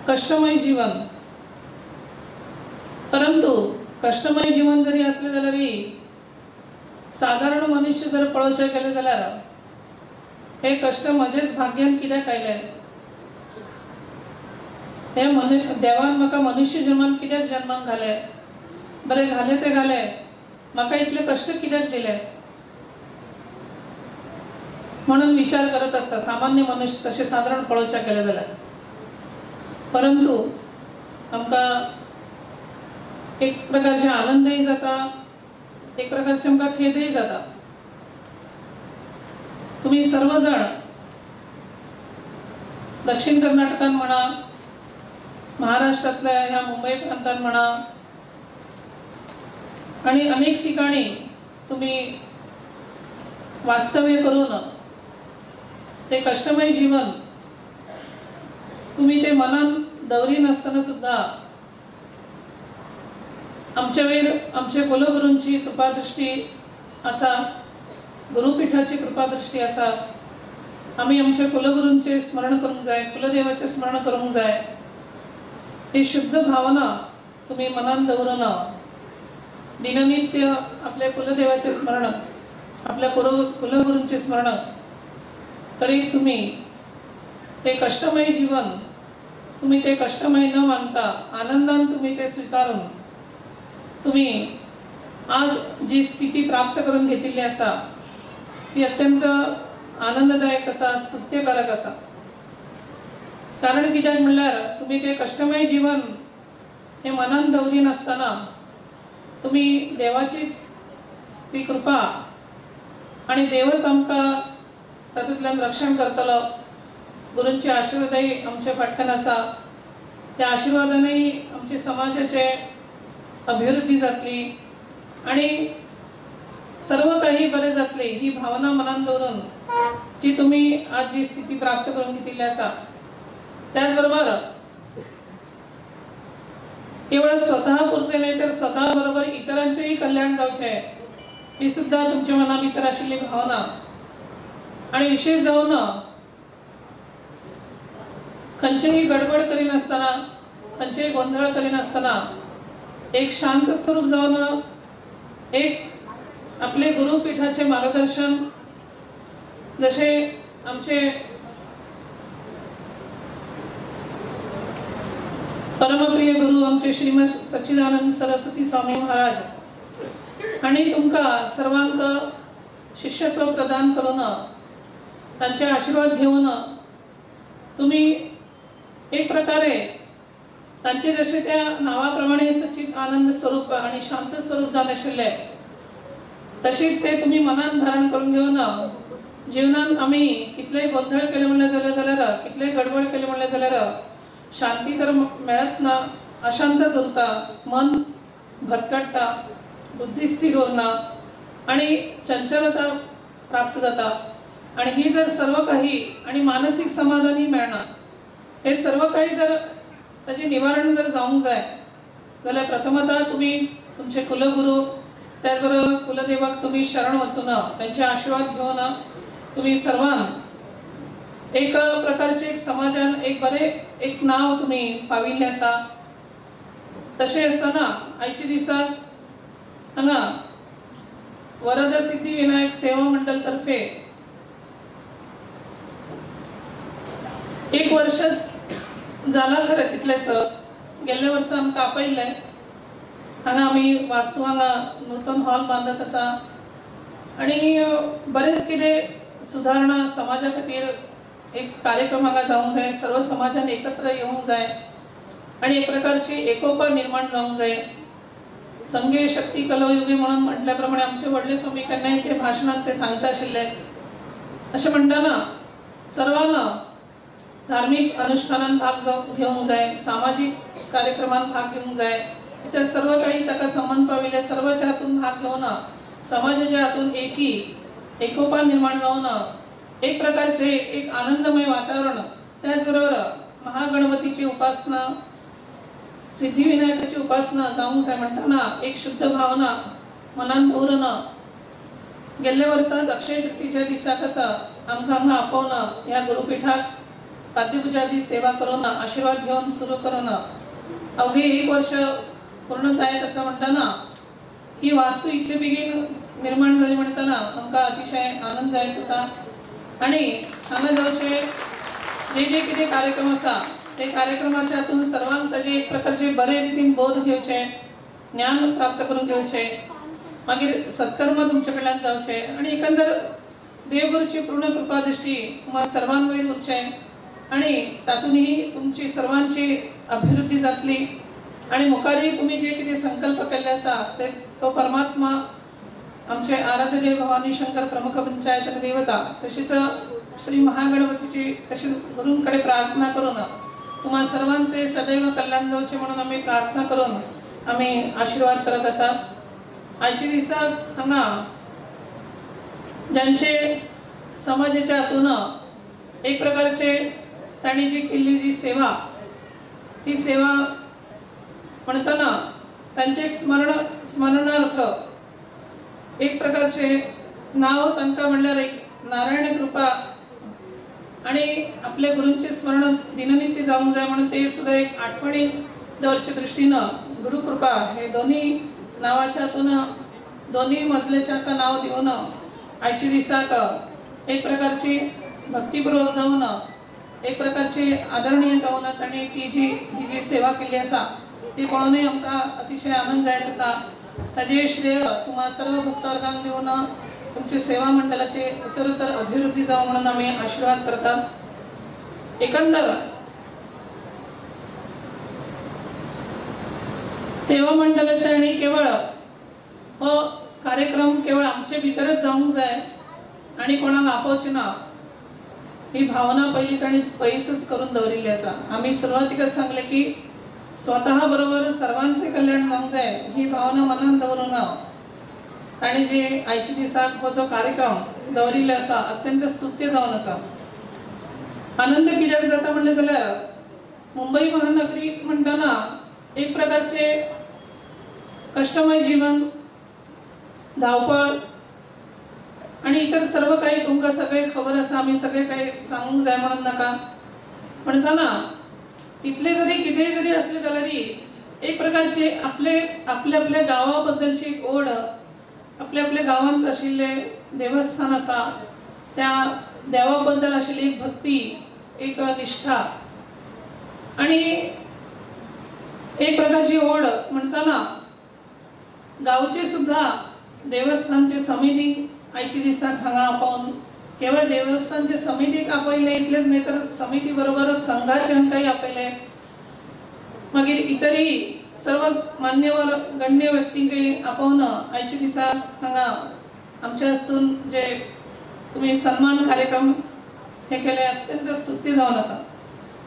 कष्टमय जीवन परंतु कष्टमय जीवन जरी असले जाल्यारही साधारण मनुष्य जर पळोवचे गेले जाल्यार हे कष्ट म्हजेच भाग्यान कित्याक आयले हे देवान म्हाका मनुष्य जन्मान कित्याक जन्माक घाले बरे घाले ते घाले म्हाका इतले कष्ट कित्याक दिले म्हणून विचार करत असता सामान्य मनुष्य तसे साधारण पळोवचे गेले जाल्यार परंतु आमकां एक प्रकारचे आनंदही जाता एक प्रकारचे आमकां खेदही जाता। तुम्ही सर्वजण दक्षिण कर्नाटकात म्हणा महाराष्ट्रातल्या ह्या मुंबई प्रांतात म्हणा आणि अनेक ठिकाणी तुम्ही वास्तव्य करून ते कष्टमय जीवन तुम्ही ते मनान दवरी नसताना सुद्धा आमच्या वेळ आमचे कुलगुरूंची कृपादृष्टी असा गुरुपीठाची कृपादृष्टी असा आम्ही आमच्या कुलगुरूंचे स्मरण करूंक जाय कुलदेवाचे स्मरण करूंक जाय ही शुद्ध भावना तुम्ही मनान दवरून दिननित्य आपल्या कुलदेवाचे स्मरण आपल्या कुलगुरूंचे स्मरण तरी तुम्ही ते कष्टमय जीवन तुम्ही ते कष्टमय न मानता आनंदान तुम्ही ते स्वीकारून तुम्ही आज जी स्थिती प्राप्त करून घेतलेली असा ती अत्यंत आनंददायक असा स्तुत्यकारक असा कारण कित्याक म्हणल्यार तुम्ही ते कष्टमय जीवन हे मनान दवरी नासतना तुम्ही देवाचीच ती कृपा आणि देवच आमकां तातूंतल्यान रक्षण करतलो, गुरूंचे आशिर्वादय आमच्या फाटल्यान आसा, त्या आशिर्वादानय आमच्या समाजाचे अभिवृद्धी जातली आणि सर्व काही बरें जातले ही भावना मनान दवरून जी तुम्ही आज जी स्थिती प्राप्त करून घेतिल्ली आसा, त्याचबरोबर केवळ स्वतः पुरते नाही तर स्वतः बरोबर इतरांचेही कल्याण जावचे ही सुद्धा तुमच्या मना भितर आशिल्ली भावना आणि विशेष जावन खंयचेही गडबड करिनासतना खंयचेही गोंधळ करिनासतना एक शांत स्वरूप जावन एक आपले गुरुपीठाचे मार्गदर्शन जसे आमचे परमप्रिय गुरु आमचे श्रीमद सच्चिदानंद सरस्वती स्वामी महाराज आणि तुमकां सर्वांक शिष्यत्व प्रदान करून तांचे आशीर्वाद घेऊन तुम्ही एक प्रकारे तांचे जसे त्या नावाप्रमाणे सच्चिद आनंद स्वरूप आणि शांत स्वरूप जावन आशिल्ले तशीच ते तुम्ही मनान धारण करून घेऊन जीवनात आम्ही कितले गोंधळ केले म्हणले जाल्यार कितले गडबड केले म्हणले जाल्यार शांती तर मेळत ना, अशांतच उरता, मन भरकटता, बुद्धी स्थिर उरना आणि चंचलता प्राप्त जाता आणि ही जर सर्व काही आणि मानसिक समाधानी मेळना हे सर्व काही जर त्याचे निवारण जर जावंक जाय जाल्यार प्रथमतः तुम्ही तुमचे कुलगुरू त्याचबरोबर कुलदेवाक तुम्ही शरण वचून त्यांचे आशीर्वाद घेऊन तुम्ही सर्वांना एक प्रकारचे एक समाजान एक बरे एक नाव तुम्ही पाविल्ले आसा। तशें आसतना आयच्या दिसाक हांगा वरद सिद्धी विनायक सेवा मंडळ तर्फे एक वर्ष जाला खरें तितलेच गेल्ले वर्स आमकां आपयल्ले हांगा आमी वास्तू हांगा नूतन हॉल बांदत आसा आणि बरेच कितें सुधारणा समाजा खातीर एक कार्यक्रम हांगा जावंक जाय, सर्व समाजान एकत्र येवंक जाय आणि एक प्रकारची एकोपा निर्माण जावंक जाय। संघे शक्ती कलयुगी म्हणून म्हटल्या प्रमाणे आमचे व्हडले स्वामी केन्नाय ते भाशणांत ते सांगता आशिल्ले अशें म्हणटाना सर्वांना धार्मिक अनुष्ठानांत भाग घेवंक जाय, सामाजिक कार्यक्रमांत भाग घेवंक जाय, इतर सर्व काही ताका संबंध पाविल्ले सर्वच्या हातून भाग घेवन समाजाच्या हातून एकोपा निर्माण जावन एक प्रकारचे एक आनंदमय वातावरण त्याचबरोबर महागणपतीची उपासना सिद्धिविनायकाची उपासना जावंक जाय म्हणटाना एक शुद्ध भावना मनान दवरून गेल्ल्या वर्साक अक्षय तृतीयेच्या दिसाकच आमकां हांगा आपोवन ह्या गुरुपीठाक पाद्यपुजादी सेवा करून आशीर्वाद घेवन सुरू करून अवघे एक वर्ष पूर्ण जायत असं म्हणटाना ही वास्तू इतले बेगीन निर्माण जाली म्हणटाना आमकां अतिशय आनंद जायत आसा आणि हांगा जावचे जे कितें कार्यक्रम आसा ते कार्यक्रमाच्या हातून सर्वांक ताजे एक प्रकारचे बरे रितीन बोध घेवचे, ज्ञान प्राप्त करून घेवचे, मागीर सत्कर्म तुमचे कडल्यान जावचे आणि एकंदर देवगुरूची पूर्ण कृपा दृष्टी तुम्हा सर्वांवयर उरचे आणि तातूनही तुमची सर्वांची अभिवृद्धी जातली आणि मुखारी तुम्ही जे कितें संकल्प केल्ले आसा ते तो परमात्मा आमचे आराध्य देव भवानी शंकर प्रमुख पंचायत देवता तशीच श्री महागणपतीची तशी गुरूंकडे प्रार्थना करून तुम्हा सर्वांचे सदैव कल्याण जावचे म्हणून आम्ही प्रार्थना करून आम्ही आशीर्वाद करत आसा। आयच्या दिसाक हांगा ज्यांचे समाजाच्या हातून एक प्रकारचे तांणी जी केल्ली जी सेवा ती सेवा म्हणताना तांचे स्मरणार्थ एक प्रकारचे नाव तांकां म्हणल्यार एक नारायण कृपा आणि आपल्या गुरूंचे स्मरण दिननित्य जावंक जाय म्हणून ते सुद्धा एक आठवणी दवरचे दृष्टीनं गुरुकृपा हे दोन्ही नावाच्या हातून दोन्ही मजल्याच्या हाका नाव दिवन आयच्या दिसाक एक प्रकारची भक्तीपूर्वक जावन एक प्रकारची आदरणीय जावन तांणी ही जी सेवा केली आसा ती पळोवनय आमकां अतिशय आनंद जायत आसा। ताजे श्रेय तुम्हा सर्व भक्तवर्गांक देऊन तुमचे सेवा मंडळाचे उत्तरोत्तर अभिवृद्धी जावं म्हणून आम्ही आशीर्वाद करतात। एकंदर सेवा मंडळाचे आणि केवळ हो कार्यक्रम केवळ आमचे भितरच जाऊंक जाय आणि कोणाक आपोवचे ना ही भावना पहिली ताणी पयसच करून दवरिल्ली आसा. आम्ही सुरवातीकच सांगले की स्वतः बरोबर सर्वांचे कल्याण जावंक जाय ही भावना मनात दवरूंक ना. आणि जे आयच्या दिसाक हो जो कार्यक्रम दवरिल्लो आसा अत्यंत स्तुत्य जावन आसा. आनंद कित्याक जाता म्हणले जाल्यार मुंबई महानगरी म्हणटाना एक प्रकारचे कष्टमय जीवन, धावपळ आणि इतर सर्व काही तुमकां सगळे खबर आसा. आमी सगळे काही सांगूंक जाय म्हणून नाका. म्हणटाना इतले जरी कितेंय जरी असले जाल्यारय एक प्रकारचे आपले आपल्या गांवा बद्दलची एक ओढ, आपल्या गांवांत आशिल्ले देवस्थान आसा त्या देवा बद्दल आशिल्ली एक भक्ती, एक निष्ठा आणि एक प्रकारची ओढ म्हणटाना गांवचे सुद्धा देवस्थानचे समिती आयच्या दिसाक हांगा आपोवन केवळ देवस्थानचे समितीक आपयले इतलेच न्ही तर समिती बरोबर संघाच्यांकय आपयले. मागीर इतरही सर्व मान्यवर गण्य व्यक्तींकय आपोवन आयच्या दिसाक हांगा आमच्या हातून जे तुम्ही सन्मान कार्यक्रम हे केले अत्यंत स्तुत्य जावन आसा.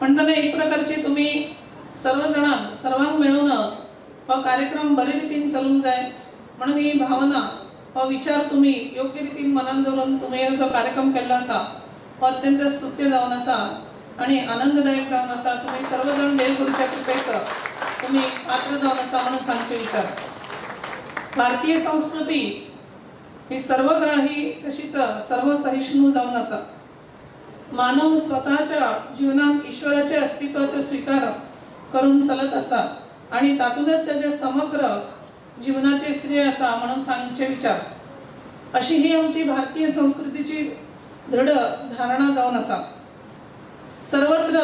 म्हणटना एक प्रकारचे तुम्ही सर्वांक मिळून हो कार्यक्रम बरे रितीन चलूंक जाय म्हणून ही भावना हो विचार तुम्ही योग्य रितीन मनात दवरून तुम्ही जो कार्यक्रम केल्लो आसा हो अत्यंत स्तुत्य जावन आसा आणि आनंददायक जावन आसा. तुम्ही सर्वजण देवगुरूच्या कृपेक तुम्ही पात्र जावन आसा म्हणून सांगचे विचार. भारतीय संस्कृती ही सर्वग्राही तशीच सर्व सहिष्णू जावन आसा. मानव स्वतःच्या जीवनात ईश्वराचे अस्तित्वाचा स्वीकार करून चलत आसा आणि तातूंतच त्याचे समग्र जीवनाचे श्रेय आसा म्हणून सांगचे विचार. अशी ही आमची भारतीय संस्कृतीची दृढ धारणा जावन आसा. सर्वत्र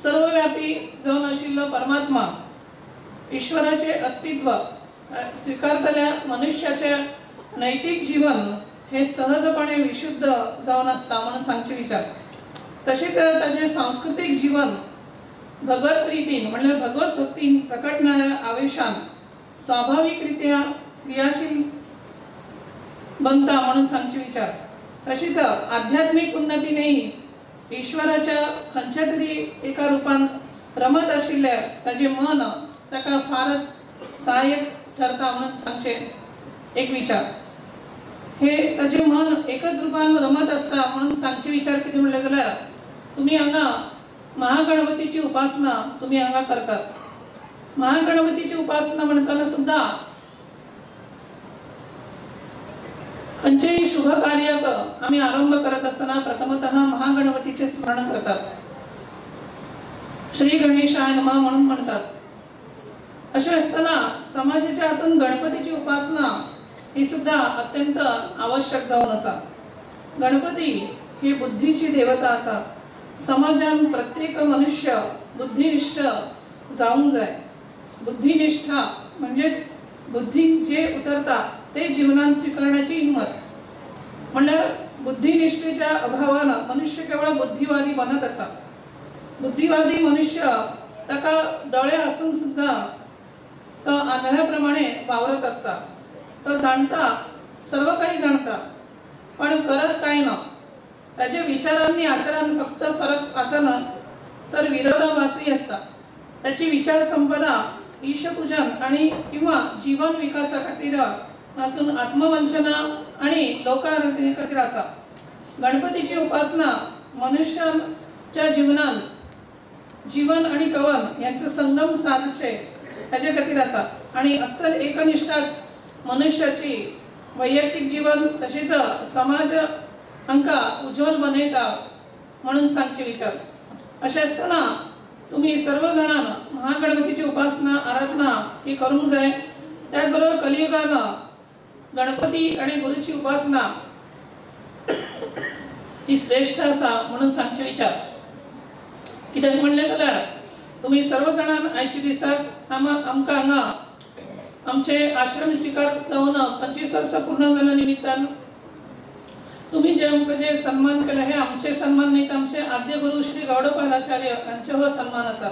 सर्वव्यापी जावन आशिल्लो परमात्मा ईश्वराचे अस्तित्व स्वीकारतल्या मनुष्याचे नैतिक जीवन हे सहजपणे विशुद्ध जावन आसता म्हणून सांगचे विचार. तसेच ताचे सांस्कृतिक जीवन भगवत प्रीतीन म्हणजे भगवत भक्तीन प्रकटणाऱ्या आवेशान स्वाभाविकरित्या क्रियाशील बनता म्हणून सांगचे विचार. तशीच आध्यात्मिक उन्नतीनेही ईश्वराच्या खंयच्या तरी एका रूपान रमत आशिल्ले ताचे मन ताका फारच सहाय्यक ठरता म्हणून सांगचे एक विचार. हे ताचे मन एकच रूपान रमत आसता म्हणून सांगचे विचार कितें म्हणले जाल्यार तुम्ही हांगा महागणपतीची उपासना तुम्ही हांगा करतात. महागणपतीची उपासना म्हणताना सुद्धा खंयचेही शुभ कार्याक आम्ही आरंभ करत असताना प्रथमतः महागणपतीचे स्मरण करतात. श्री गणेशाय नमः म्हणून म्हणतात. असे असताना समाजाच्या हातून गणपतीची उपासना ही सुद्धा अत्यंत आवश्यक जावन आसा. गणपती ही बुद्धीची देवता आसा. समाजान प्रत्येक मनुष्य बुद्धिनिष्ठ जावंक जाय. बुद्धिनिष्ठा म्हणजेच बुद्धीन जे उतरता ते जीवनात स्वीकारण्याची हिंमत. म्हणल्यार बुद्धिनिष्ठेच्या अभावान मनुष्य केवळ बुद्धिवादी बनत आसा. बुद्धिवादी मनुष्य ताका डोळे आसून सुद्धा तो आंधळ्याप्रमाणे वावरत असता. तो जाणता सर्व काही जाणता पण करत काय ना. त्याच्या विचारांनी आचारांनी फक्त फरक आसना तर विरोधाभासी असता. त्याची विचार संपदा ईशपूजन आणि किंवा जीवन विकासा खातीर आसून आत्मवंचना आणि लोकाराधने खातीर आसा. गणपतीची उपासना मनुष्याच्या जीवनात जीवन आणि कवन यांचे संगम साधचे हाचे खातीर आसा. आणि अस्सल एकनिष्ठाच मनुष्याची वैयक्तिक जीवन तसेच समाज हांका उज्ज्वल बनयता म्हणून सांगचे विचार. अशें असताना तुम्ही सर्वजणांना महागणपतीची उपासना आराधना ही करूंक जाय. त्याचबरोबर कलियुगान गणपती आणि गुरुची उपासना ही श्रेष्ठ आसा म्हणून सांगचे विचार. कित्याक म्हणले जाल्यार तुम्ही सर्वजणांन आयच्या दिसाक आमकां हांगा आमचे आश्रम स्वीकार जावन 25 वर्सां पूर्ण जाल्या निमित्तान तुम्ही जे आमकां जे सन्मान केले हे आमचे सन्मान नाही तर आमचे आद्य गुरु श्री गौडपादाचार्य यांचे हो सन्मान आसा.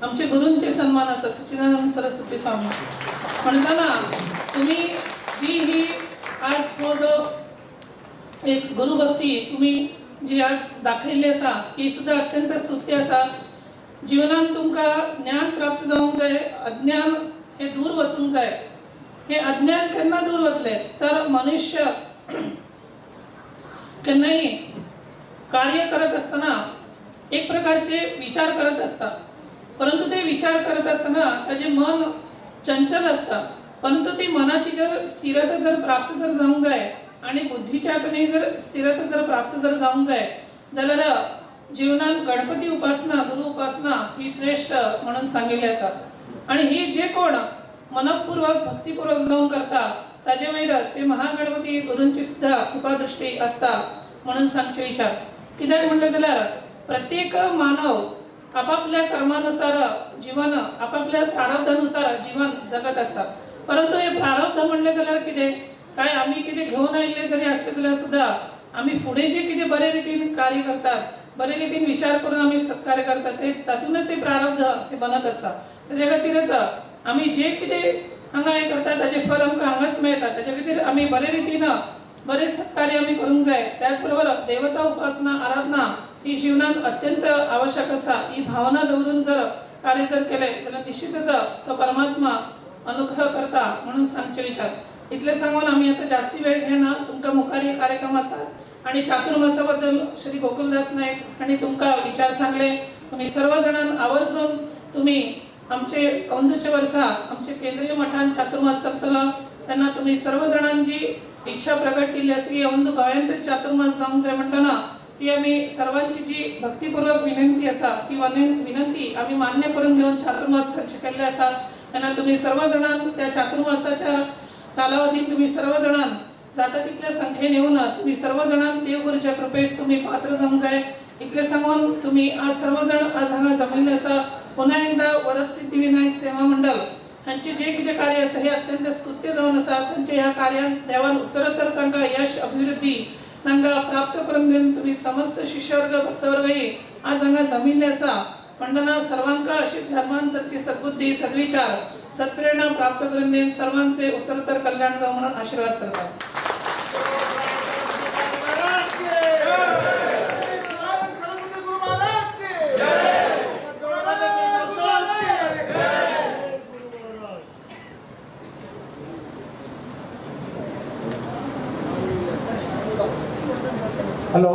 आमचे गुरूंचे सन्मान असा सच्चिदानंद सरस्वती स्वामी म्हणताना तुम्ही जी ही आज हो जो एक गुरुभक्ती तुम्ही जी आज दाखयल्ली आसा ही सुद्धा अत्यंत स्तुत्य आसा. जीवनात तुमका ज्ञान प्राप्त जावंक जाय, अज्ञान हे दूर वचूंक जाय. हे अज्ञान केन्ना दूर वतले तर मनुष्य केन्नाय कार्य करत असताना एक प्रकारचे विचार करत असता, परंतु ते विचार करत असताना त्याचे मन चंचल असता. परंतु ती मनाची जर स्थिरता जर प्राप्त जर जावंक जाय आणि बुद्धीच्या हातून जर स्थिरता जर प्राप्त जर जावंक जाय जाल्यार जीवनात गणपती उपासना, गुरु उपासना ही श्रेष्ठ म्हणून सांगिल्ली आसा. आणि ही जे कोण मनपूर्वक भक्तीपूर्वक जाऊन करता ताजे वयर ते महागणपती गुरूंची सुद्धा कृपादृष्टी असता म्हणून सांगचे विचार. कित्याक म्हणले जाल्यार प्रत्येक मानव आपापल्या कर्मानुसार जीवन, आपापल्या प्रारब्धानुसार जीवन जगत असता. परंतु हे प्रारब्ध म्हणले जाल्यार कितें काय आम्ही कितें घेऊन आयिल्ले जरी असले जाल्यार सुद्धा आम्ही फुडें जे कितें बरे रितीन कार्य करतात, बरे रितीन विचार करून आम्ही सत्कार्य करतात ते तातूंतच ते प्रारब्ध ते बनत असता. त्याच्या खातीरच आम्ही जे कितें हांगा हे करतात ताजे फल आमकां हांगाच मेळटा. त्याच्या खातीर आम्ही बरे रितीन बरे सत्कार्य आम्ही करूंक जाय. त्याच बरोबर देवता उपासना आराधना ही जीवनात अत्यंत आवश्यक आसा. ही भावना दवरून जर कार्य जर केले जाल्यार निश्चितच तो परमात्मा अनुग्रह करता म्हणून सांगचे विचार. इतले सांगून आम्ही आता जास्ती वेळ घेना. तुमका मुखारी कार्यक्रम आसात आणि चातुर्मासा बद्दल श्री गोकुलदास नायक आणि तुमका विचार सांगले. तुम्ही सर्व जणांना आवर्जून तुम्ही आमचे अंदूचे वर्सा आमचे केंद्रीय मठान चातुर्मास चलतलो तेन्ना तुम्ही सर्व जणांची इच्छा प्रकट केली आसा की अंदू गोंयांतच चातुर्मास जावंक जाय म्हणटना ती आम्ही सर्वांची जी भक्तीपूर्वक विनंती आसा ती विनंती आम्ही मान्य करून घेऊन चातुर्मास केल्ले आसा. तेन्ना तुम्ही सर्व जणांना त्या चातुर्मासाच्या कालावधीत तुम्ही सर्व जणांना जाता तितल्या संख्येन येऊन तुम्ही सर्व जणांना देवगुरूच्या कृपेस तुम्ही पात्र जावंक जाय. इतले सांगून तुम्ही आज सर्वजण आज हांगा जमिल्ले आसा. पुन्हा एकदा वरद सिद्धिविनायक सेवा मंडळ हांचे जे कितें कार्य आसा हे अत्यंत स्तुत्य जावन आसा. तांचे ह्या कार्यान देवान उत्तरोत्तर तांकां यश अभिवृद्धी तांकां प्राप्त करून दिवन तुम्ही समस्त शिष्यवर्ग भक्तवर्गही आज हांगा जमिल्ले आसा. म्हणटना सर्वांका अशीच धर्मांतरची सद्बुद्धी सद्विचार सत्प्रेरणा प्राप्त करून देऊन सर्वांचे उत्तरोत्तर कल्याण जावं म्हणून आशीर्वाद करतात. हॅलो,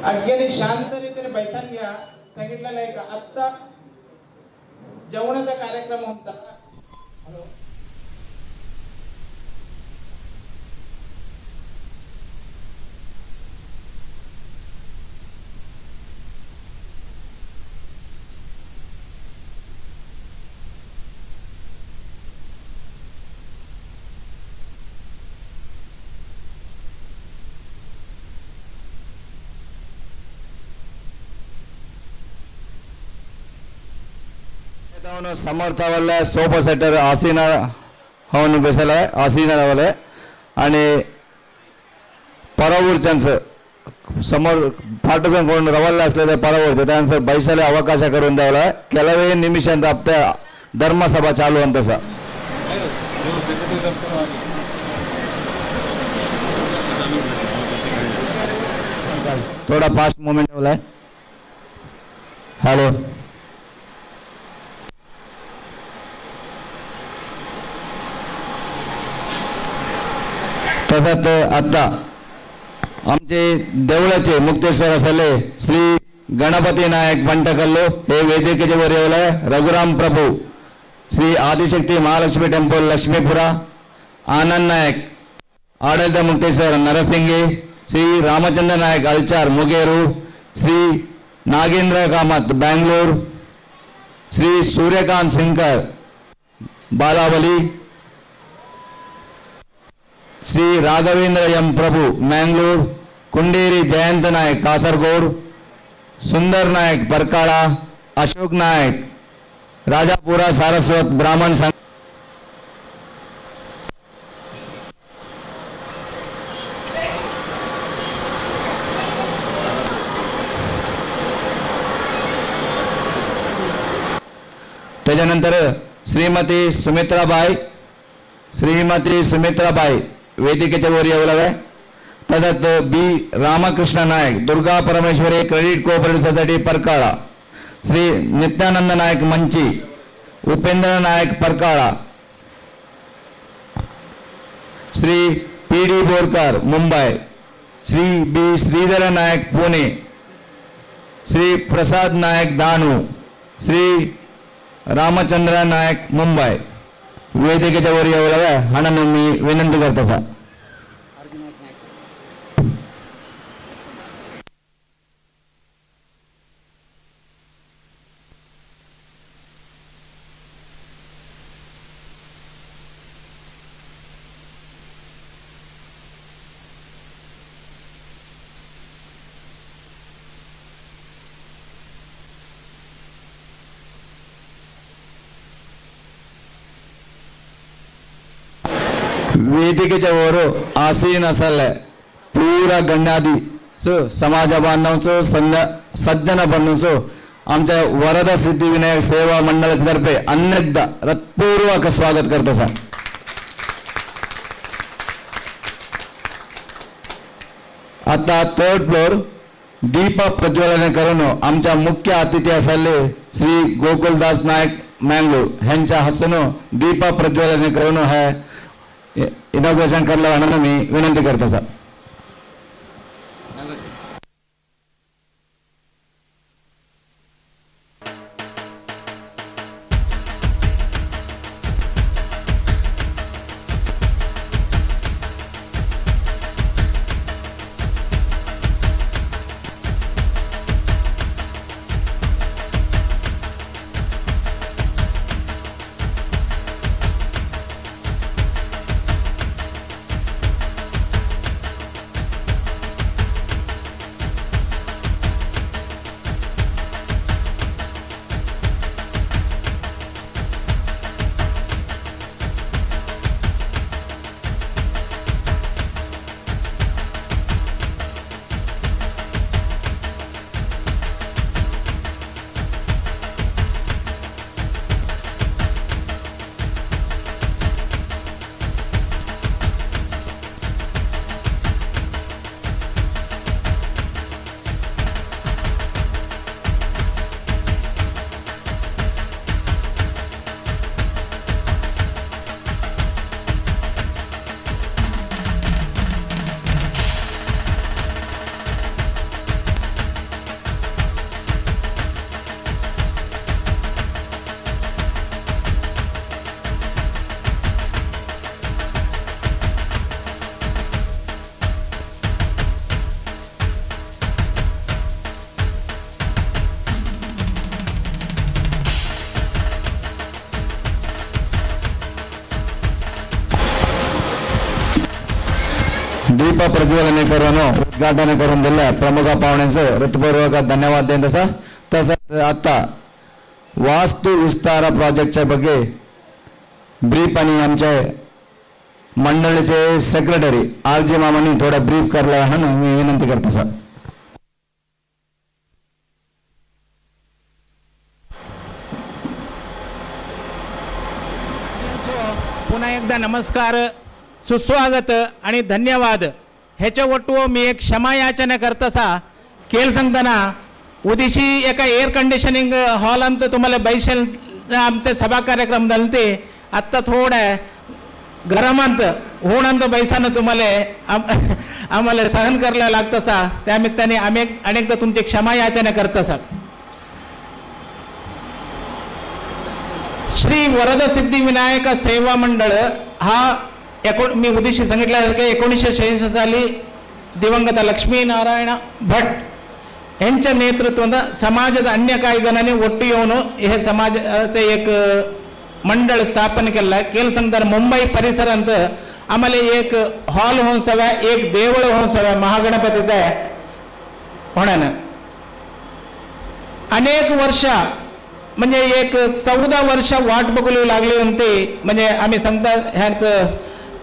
अगदी शांत रीतीने बैठक घ्या. सांगितलेलं आहे का आत्ता जेवणाचा कार्यक्रम होता. हॅलो, ಸಮರ್ಥವಲ್ಲ ಸೋಫಾ ಸೆಟ್ಟರ್ ಆಸೀನ ಅವನು ಬೆಸಲ ಆಸೀನವಲೆ आणि परावरच्यांच समोर फाटोजन कोण रवल्ले असलेले परावरचे त्यांचं बैशाले अवकाश करून द्यावला. ಕೆಲವೇ ನಿಮಿಷದಿಂದ आपल्या धर्मसभा चालू ಅಂತ सा. थोड़ा फास्ट मूवमेंट होला. हॅलो, तसंच आता आमचे देवळाचे मुक्तेश्वर असले श्री गणपती नायक पंटकल्लू हे वेदिकेचे वर येवले. रघुराम प्रभू श्री आदिशक्ती महालक्ष्मी टेम्पल लक्ष्मीपुरा. आनंद नायक आडಳಿತ मुक्तेश्वर नरसिंगी. श्री रामचंद्र नायक अलचार मुगेरू. श्री नागेंद्र कामत बेंगलोर. श्री सूर्यकांत सिंकर बालावली. श्री राघवेंद्र एम प्रभु मैंगलोर. कुंडेरी जयंत नायक कासरगोड. सुंदर नायक परकाळा. अशोक नायक राजापुरा सारस्वत ब्राह्मण संघ. त्याच्यानंतर श्रीमती सुमित्राबाई वेदिकेच्या वर येऊ लागल्या. त्याच्यात B Ramakrishna Nayak Durga Parameshwari credit cooperative society Parkala, Shri Nityanand Nayak Manchi, Upendra Nayak Parkala, Shri P D Borkar Mumbai, Shri B Shridhar Nayak Pune, Shri Prasad Nayak Danu, Shri Ramchandra Nayak Mumbai वेदिकेच्या वर येऊ लागल्या. हाणानं मी विनंती करतो सा. वेदिकेच्या वर आसीन असले पूरा गण्यादी समाज बांधवांचो सज्जन बंधूंचो आमच्या वरदा सिद्धिविनायक सेवा मंडळातर्फे अनेकदा हृत्पूर्वक स्वागत करतो सर. आता थर्ड फ्लोर दीप प्रज्वलन करून आमच्या मुख्य अतिथी असलेले श्री गोकुलदास नायक मँगलोर ह्यांच्या हसून दीप प्रज्वलन करून है इनॉग्रेशन करला म्हणून मी विनंती करतो सर. दीप प्रज्वलन करून उद्घाटन करून दिल्या प्रमुख पाहुण्यांचं हृत्पूर्वक धन्यवाद देत असा. तसंच आता वास्तु विस्तार प्रोजेक्टच्या ಬಗ್ಗೆ ब्रीफ आणि आमचे मंडळीचे सेक्रेटरी आर जी मामांनी थोडा ब्रीफ करला म्हणून मी विनंती करतो सर. पुन्हा एकदा नमस्कार, सुस्वागत आणि धन्यवाद. ह्याच्या वटू मी एक क्षमायाचना करतसा केल सांगताना उदिशी एका एअर कंडिशनिंग हॉल अंत तुम्हाला बैशल आमचे सभा कार्यक्रम झालते. आत्ता थोडं घरामंत होणंत बैसानं तुम्हाला आम्हाला सहन करायला लागतसा. त्यानिमित्ताने आम्ही अनेकदा तुमची क्षमायाचना करतसा. श्री वरद सिद्धिविनायक सेवा मंडळ हा मी उद्देशी सांगितल्यासारखे 1966 साली दिवंगत लक्ष्मीनारायण भट यांच्या नेतृत्वात समाजात अन्य काही जणांनी ಒಟ್ಟು येऊन हे समाजाचे एक मंडळ स्थापन केलं. केलं सांगताना मुंबई परिसरांत आम्हाला एक हॉल होऊन सव्या, एक देवळ होऊन सव्या महागणपतीचा होण्यानं अनेक वर्ष म्हणजे एक 14 वर्ष वाट बघू लागली होती. म्हणजे आम्ही सांगता ह्यात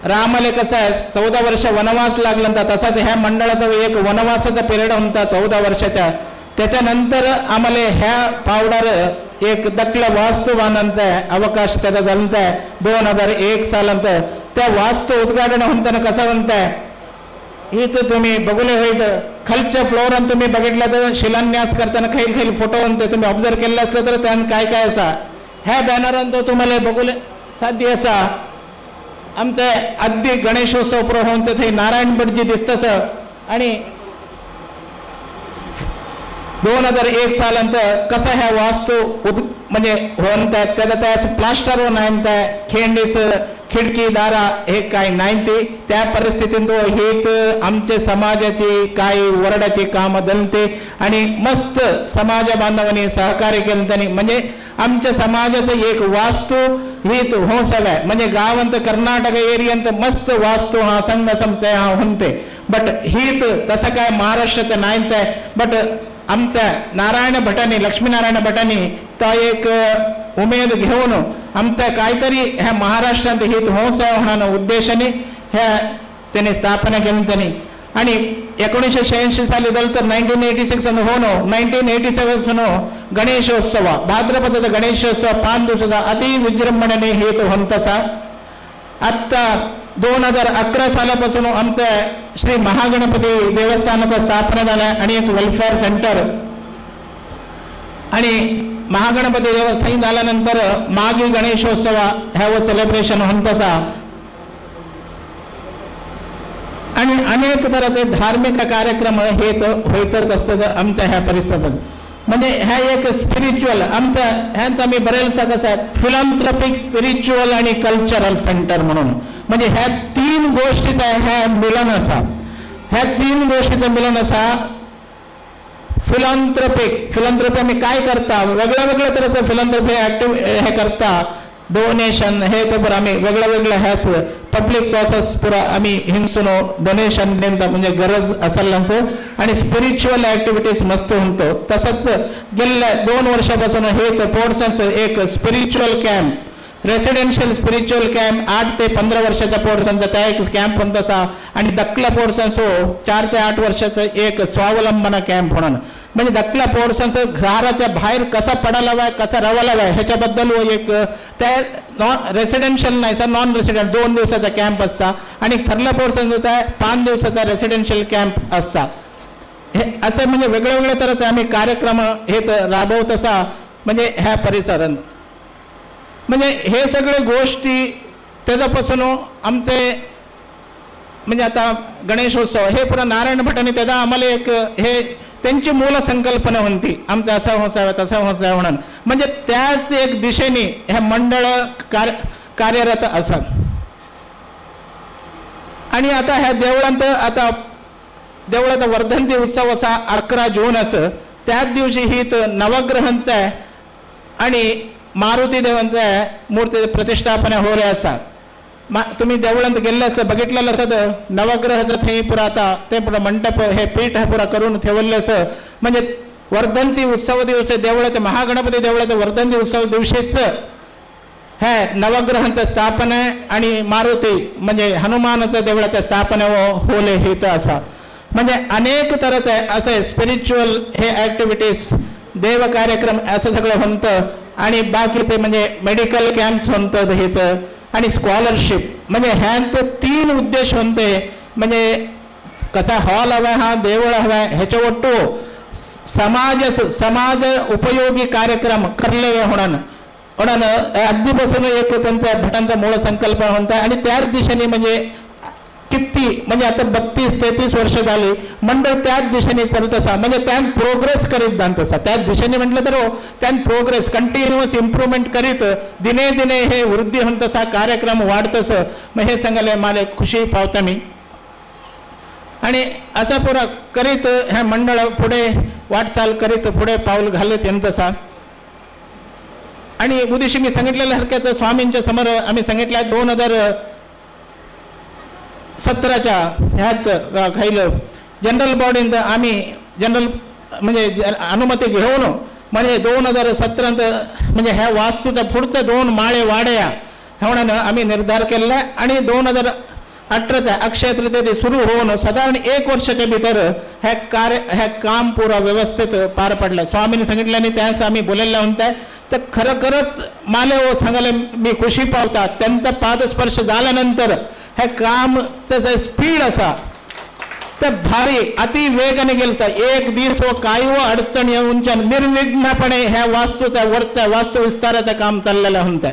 रामाले कसं आहे 14 वर्ष वनवास लागला होता, तसाच ह्या मंडळाचा एक वनवासाचा पिरियड होता 14 वर्षाचा. त्याच्यानंतर आम्हाला ह्या पावडर एक दक्ल वास्तुवानंत अवकाश त्याचा जाणताय 2001 सालांत त्या वास्तू उद्घाटन होताना कसं म्हणताय इथं तुम्ही बघूले होईत खालच्या फ्लोअरान तुम्ही बघितलं तर शिलान्यास करताना खैल खैल फोटो म्हणते तुम्ही ऑब्झर्व केलं असलं तर त्यान काय काय असा ह्या बॅनरान तो तुम्हाला बघूले साध्य असा आमचे अगदी गणेशोत्सव प्रो होऊन ते नारायण भटजी दिसतस आणि 2001 सालांत कसा ह्या वास्तू म्हणजे होऊन त्याचा प्लास्टर होऊन आहे खेंडीस खिडकी दारा हे काय नाही त्या परिस्थितीत तो हेत आमचे समाजाची काही वरडाची कामं दलते आणि मस्त समाज बांधवांनी सहकार्य केलं त्यांनी म्हणजे आमच्या समाजाचं एक वास्तू हित हो सगळ्या म्हणजे गावांत कर्नाटक एरियांत मस्त वास्तू हा संघ संस्था हा होते बट हित तसं काय महाराष्ट्राचं नाहीत आहे बट आमच्या नारायण भटांनी लक्ष्मीनारायण भटांनी तो एक उमेद घेऊन आमच्या काहीतरी ह्या महाराष्ट्रात हित होणार उद्देशाने ह्या त्यांनी स्थापना केली त्यांनी आणि 1986 साली झालं तर 1986 होनो 1987 गणेशोत्सव भाद्रपदाचा गणेशोत्सव 5 दिवसाचा अति विजृंभणेने हेत होतसा आत्ता 2011 सालापासून आमच्या श्री महागणपती देवस्थानाचा स्थापना झाला आणि एक वेलफेअर सेंटर आणि महागणपती देवस्थान झाल्यानंतर मागी गणेशोत्सव ह्यावर सेलिब्रेशन होतसा आणि अनेक तऱ्हेचे धार्मिक कार्यक्रम हे होतच असतात आमच्या ह्या परिसरात म्हणजे ह्या एक स्पिरिच्युअल आमच्या ह्यात आम्ही बरेचसा कसं आहे फिलॉन्थ्रॉपिक स्पिरिच्युअल आणि कल्चरल सेंटर म्हणून म्हणजे ह्या 3 गोष्टीचा ह्या मिलन असा ह्या 3 गोष्टीचं मिलन असा फिलॉन्थ्रॉपी आम्ही काय करता वेगळ्या तऱ्हेचं फिलॉन्थ्रॉपी हे करता डोनेशन हे तर बरं आम्ही वेगळ्या ह्यास पब्लिक प्रोसेस पुरा आम्ही हिंसून डोनेशन देता म्हणजे गरज असेल आणि स्पिरिच्युअल ऍक्टिव्हिटीज मस्त होतो तसंच गेल्या 2 वर्षापासून हे तर पोर्सन्स एक spiritual camp residential spiritual camp 8 ते 15 वर्षाच्या पोर्सनचा त्या एक कॅम्प होत असा आणि दक्कला पोर्सन्स 4 ते 8 वर्षाचा एक स्वावलंबना कॅम्प होणार म्हणजे दक्कला पोर्सन्स घराच्या बाहेर कसा पडायला हवा कसा राहायला हवा ह्याच्याबद्दल एक त्या रेसिडेन्शियल नाही सर नॉन रेसिडेंट 2 दिवसाचा कॅम्प असता आणि थर्ला पोर्सन्स होता 5 दिवसाचा रेसिडेन्शियल कॅम्प असता हे असे म्हणजे वेगळ्या तऱ्हेचे आम्ही कार्यक्रम हे राबवत असा म्हणजे ह्या परिसरात म्हणजे हे सगळे गोष्टी त्याच्यापासून आमचे म्हणजे आता गणेशोत्सव हे पुरा नारायण भटांनी त्याचा आम्हाला एक हे त्यांची मूल संकल्पना होती आमचं असं होसावं तसं होसावं म्हणून म्हणजे त्याच एक दिशेने ह्या मंडळ कार्यरत असत आणि आता ह्या देवळात वर्धंती उत्सव असा 11 जून असं त्याच दिवशी ही नवग्रहांचा आहे आणि मारुती देवांचा मूर्ती प्रतिष्ठापना हो रे असा तुम्ही देवळांत गेले असतं बघितलेलं असतं नवग्रहाचं हे पुरा आता ते पुरा मंडप हे पीठ पुरा करून ठेवलं असं म्हणजे वर्धंती उत्सव दिवस देवळात महागणपती देवळाचं वर्धंती उत्सव दिवशीच हे नवग्रहांचं स्थापना आणि मारुती म्हणजे हनुमानाचं देवळाचं स्थापना होले हे तर असा म्हणजे अनेक तऱ्हेचे असे स्पिरिच्युअल हे ऍक्टिव्हिटीज देव कार्यक्रम असं सगळं होतं आणि बाकीचे म्हणजे मेडिकल कॅम्प्स होतात हे तर आणि स्कॉलरशिप म्हणजे ह्यांचे 3 उद्देश होते म्हणजे कसा हॉल हवा हा देवळ हवा ह्याच्या ಒಟ್ಟು समाज उपयोगी कार्यक्रम करले होणार आधीपासून एक त्यांचा भटांचा मूळ संकल्पना होता आणि त्याच दिशेने म्हणजे किती म्हणजे आता 32-33 वर्ष झाली मंडळ त्याच दिशेने चालत असा म्हणजे त्यान प्रोग्रेस करीत जात असा त्याच दिशेने म्हटलं तर त्यान प्रोग्रेस कंटिन्युअस इम्प्रूव्हमेंट करीत दिने दिने हे वृद्धी होत असा कार्यक्रम वाढतस मग हे सांगायला मला खुशी पावता मी आणि असा पुरा करीत ह्या मंडळ पुढे वाटचाल करीत पुढे पाऊल घालत येत असा आणि उदिशी मी सांगितलेल्या हरकत स्वामींच्या समोर आम्ही सांगितलं 2017च्या ह्यात काही जनरल बॉडीत आम्ही जनरल म्हणजे अनुमती घेऊन म्हणजे 2017 म्हणजे ह्या वास्तूच्या पुढच्या 2 माळे वाड्या ह्या आम्ही निर्धार केला आणि 2018च्या अक्षय तृतीया सुरू होऊन साधारण 1 वर्षाच्या भीतर ह्या काम पुरा व्यवस्थित पार पडलं स्वामींनी सांगितलं आणि त्यास आम्ही बोलायला म्हणताय तर खरोखरच मला हो सांगायला मी खुशी पावता त्यांचा पादस्पर्श झाल्यानंतर हे काम त्याचं स्पीड असा तर भारी अति वेगाने गेलं एक दिवस व काही व अडचण येऊनच्या निर्विघ्नपणे ह्या वास्तूच्या वरच्या वास्तू विस्ताराचं काम चाललेलं होतं.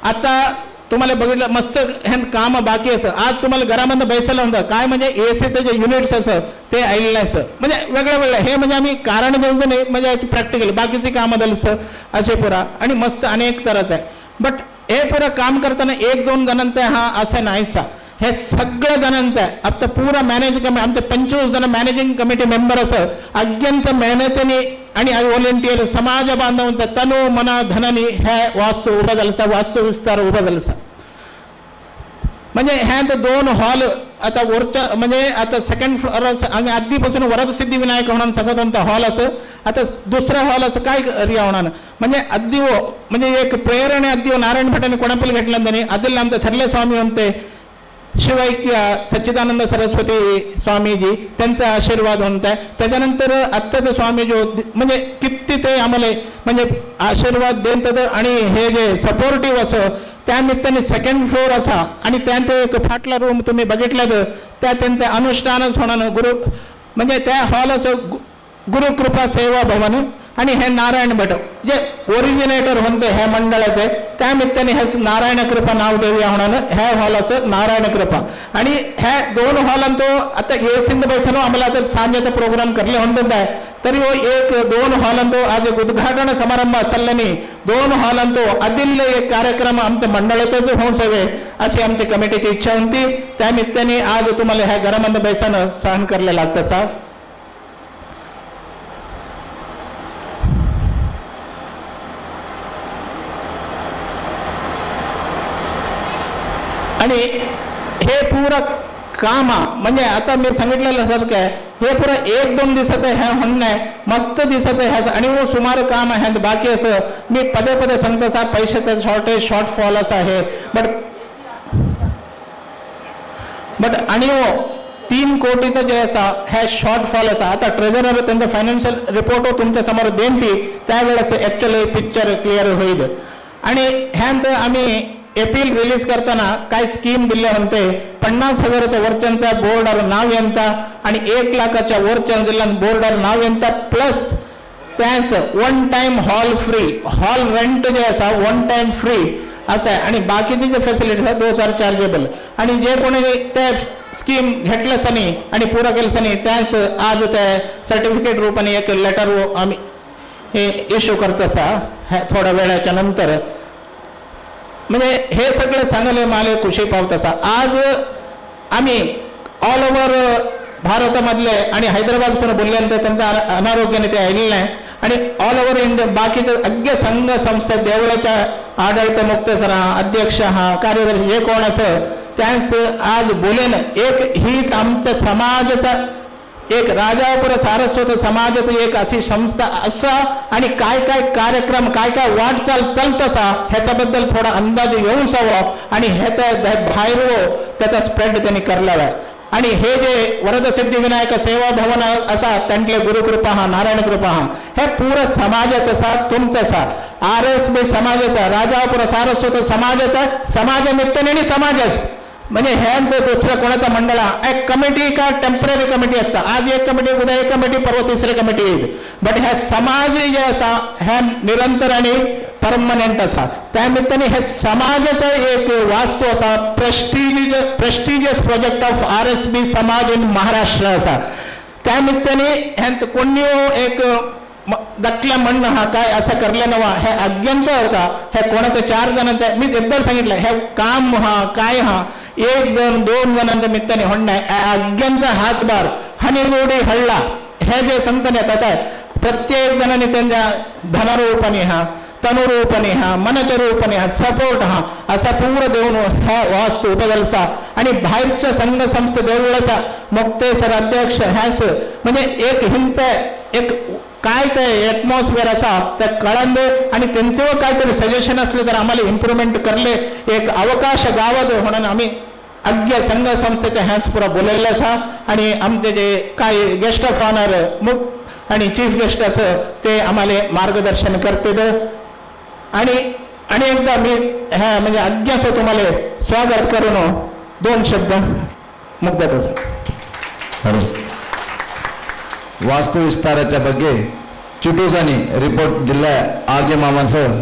आता तुम्हाला बघितलं मस्त हे काम बाकी असं आज तुम्हाला घरामध्ये बैसलं होतं काय म्हणजे एसीचं जे युनिट्स असं ते आलेलं असं म्हणजे वेगळं वेगळं हे म्हणजे आम्ही कारण घेऊन नाही म्हणजे प्रॅक्टिकल बाकीची कामं झालं असे पुरा आणि मस्त अनेक तऱ्हाचं आहे. बट हे पुरं काम करताना एक दोन जणांचं हा असं नाहीसा हे सगळ्या जणांचं आहे. आता पुरा मॅनेजिंग कमिटी आमचे 25 जण मॅनेजिंग कमिटी मेंबर असं अत्यंत मेहनतीने आणि व्हॉलेंटियर समाज बांधवांचा तनु मना धनाने ह्या वास्तू उभा झाला वास्तू विस्तार उभा झाला म्हणजे ह्यात 2 हॉल आता वरच्या म्हणजे आता सेकंड फ्लोअर आम्ही आधीपासून वरद सिद्धिविनायक म्हणून सगळं कोणता हॉल असं आता दुसरा हॉल असं काय रिया होणार म्हणजे अद्दी म्हणजे एक प्रेयर आणि अद्दी नारायण भटाने कोणापली घेतलं त्यांनी आदिल आमचे थरले स्वामी म्हणते शिवैक्य सच्चिदानंद सरस्वती स्वामीजी त्यांचा आशीर्वाद होत आहे. त्याच्यानंतर आत्ताचे स्वामीजी म्हणजे किती ते आम्हाला म्हणजे आशीर्वाद देतात आणि हे जे सपोर्टिव्ह असं त्या निमित्ताने सेकंड फ्लोअर असा आणि त्यांचं एक फाटला रूम तुम्ही बघितलं त्या त्यांचं अनुष्ठानच होणार गुरु म्हणजे त्या हॉल असं गुरुकृपा सेवा भवन आणि हे नारायण भट जे ओरिजिनेटर होते ह्या मंडळाचे त्या निमित्ताने हे नारायण कृपा नाव देऊया होणार ह्या हॉल असं नारायण कृपा आणि ह्या 2 हॉलांतो आता एसींद बैसनो आम्हाला आता सांजेचा प्रोग्राम करले होत आहे तरी वो 1-2 हॉलांतो आज उद्घाटन समारंभ असल्याने 2 हॉलांतो अदिल्य एक कार्यक्रम आमच्या मंडळाचाच होऊ सवे अशी आमची कमिटीची इच्छा होती. त्या निमित्ताने आज तुम्हाला ह्या घरामध्ये बैसानं सहन करायला लागतं सा. आणि हे पुरं काम म्हणजे आता मी सांगितलेलं सारखं आहे हे पुरं 1-2 दिवसाचं ह्या म्हणणं आहे मस्त दिसत आहे ह्या आणि वो सुमार काम आहे बाकी असं मी पदे पदे सांगतो असा पैशाचं शॉर्टेज शॉर्टफॉल असं आहे बट आणि वो 3 कोटीचं जे असा ह्या शॉर्टफॉल असा आता ट्रेझरर त्यांचा फायनान्शियल रिपोर्ट तुमच्या समोर देईन ती त्यावेळेस ॲक्च्युअली पिक्चर क्लिअर होईल. आणि ह्यांत आम्ही एपील रिलीज करताना काय स्कीम दिले होते 50,000च्या वरच्यांचा बोर्डावर नाव येता आणि 1 लाखाच्या वरच्या जिल्ह्यात बोर्डावर नाव येता प्लस त्यास 1 time hall free hall rent जे असा 1 टाइम फ्री असं आहे आणि बाकीचे जे फॅसिलिटीज आहेत 2 आर चार्जेबल आणि जे कोणी त्या स्कीम घेतलं सनी आणि पुरा केलं सनी त्यास आज त्या सर्टिफिकेट रूपाने एक लेटर आम्ही हे इश्यू करत असा थोड्या वेळाच्या नंतर म्हणजे हे सगळं सांगायला मला खुशी पावत असा. आज आम्ही ऑल ओव्हर भारतामधले आणि हैदराबादपासून बोलल्यानंतर त्यांच्या अनारोग्याने ते आलेलं आहे आणि ऑल ओव्हर इंडिया बाकीचे अज्ञ संघ संस्था देवळाच्या आडळत मुक्तेसरा अध्यक्ष हा कार्यदर्शी जे कोण असं त्यांस आज बोलेन एक ही आमच्या समाजाचा एक राजापुर सारस्वत समाजाची एक अशी संस्था असा आणि काय काय कार्यक्रम काय काय वाटचाल चालतसा ह्याच्याबद्दल थोडा अंदाज येऊन सावं आणि ह्याचा बाहेर त्याचा स्प्रेड त्यांनी करला आहे. आणि हे जे वरद सिद्धिविनायक सेवा भवन असा त्यांतले गुरुकृपा हा नारायण कृपा हा हे पूर्ण समाजाचा सा तुमचा सा RSB समाजाचा राजापुर सारस्वत समाजाचा समाजनिमित्ताने आणि समाजच म्हणजे ह्यांचं दुसरं कोणाचा मंडळ एक कमिटी का टेम्पररी कमिटी असता आज एक कमिटी उद्या एक कमिटी परवा तिसरी कमिटी येईल बट ह्या समाज जे असा ह्या निरंतर आणि परमनंट असा त्यानिमित्ताने हे समाजाचा एक वास्तू असा प्रेस्टिजियस प्रोजेक्ट ऑफ RSB समाज इन महाराष्ट्र असा त्यानिमित्ताने ह्यांत कोणी एक दटल्या म्हणणं हा काय असं करलं नवा हे अज्ञात असा हे कोणाचं 4 जणांचं मी एकदम सांगितलं हे काम हा काय हा 1 जण 2 जणांच्या निमित्ताने होणं अज्ञांचा हातभार हनीरोडी हल्ला हे जे संकट आहे तसं आहे प्रत्येक जणांनी त्यांच्या धनरूपाने हा तनुरूपाने हा मनच्या रूपाने हा सपोर्ट हा असा पूर्ण देऊन ह्या वास्तू बदलसा आणि बाहेरच्या संघ संस्था देवळाच्या मुक्तेसर अध्यक्ष ह्यास म्हणजे एक हिंसा एक काय ते ॲटमॉस्फिअर असा त्या कळंदे आणि त्यांच्यावर काहीतरी सजेशन असले तर आम्हाला इम्प्रूव्हमेंट करले एक अवकाश गावात म्हणून आम्ही अज्ञ संघ संस्थेच्या ह्याच पुरा बोलायला असा आणि आमचे जे काय गेस्ट ऑफ ऑनर आणि चीफ गेस्ट असं ते आम्हाला मार्गदर्शन करते आणि एकदा मी ह्या म्हणजे अज्ञास तुम्हाला स्वागत करून 2 शब्द मुग्धाचा सर. वास्तु विस्ताराच्या ಬಗ್ಗೆ ಚುಟುಕಾನಿ ರಿಪೋರ್ಟ್ ಜಿಲ್ಲಾ ಆರ್ ಜೆ ಮಾಮನ್ ಸರ್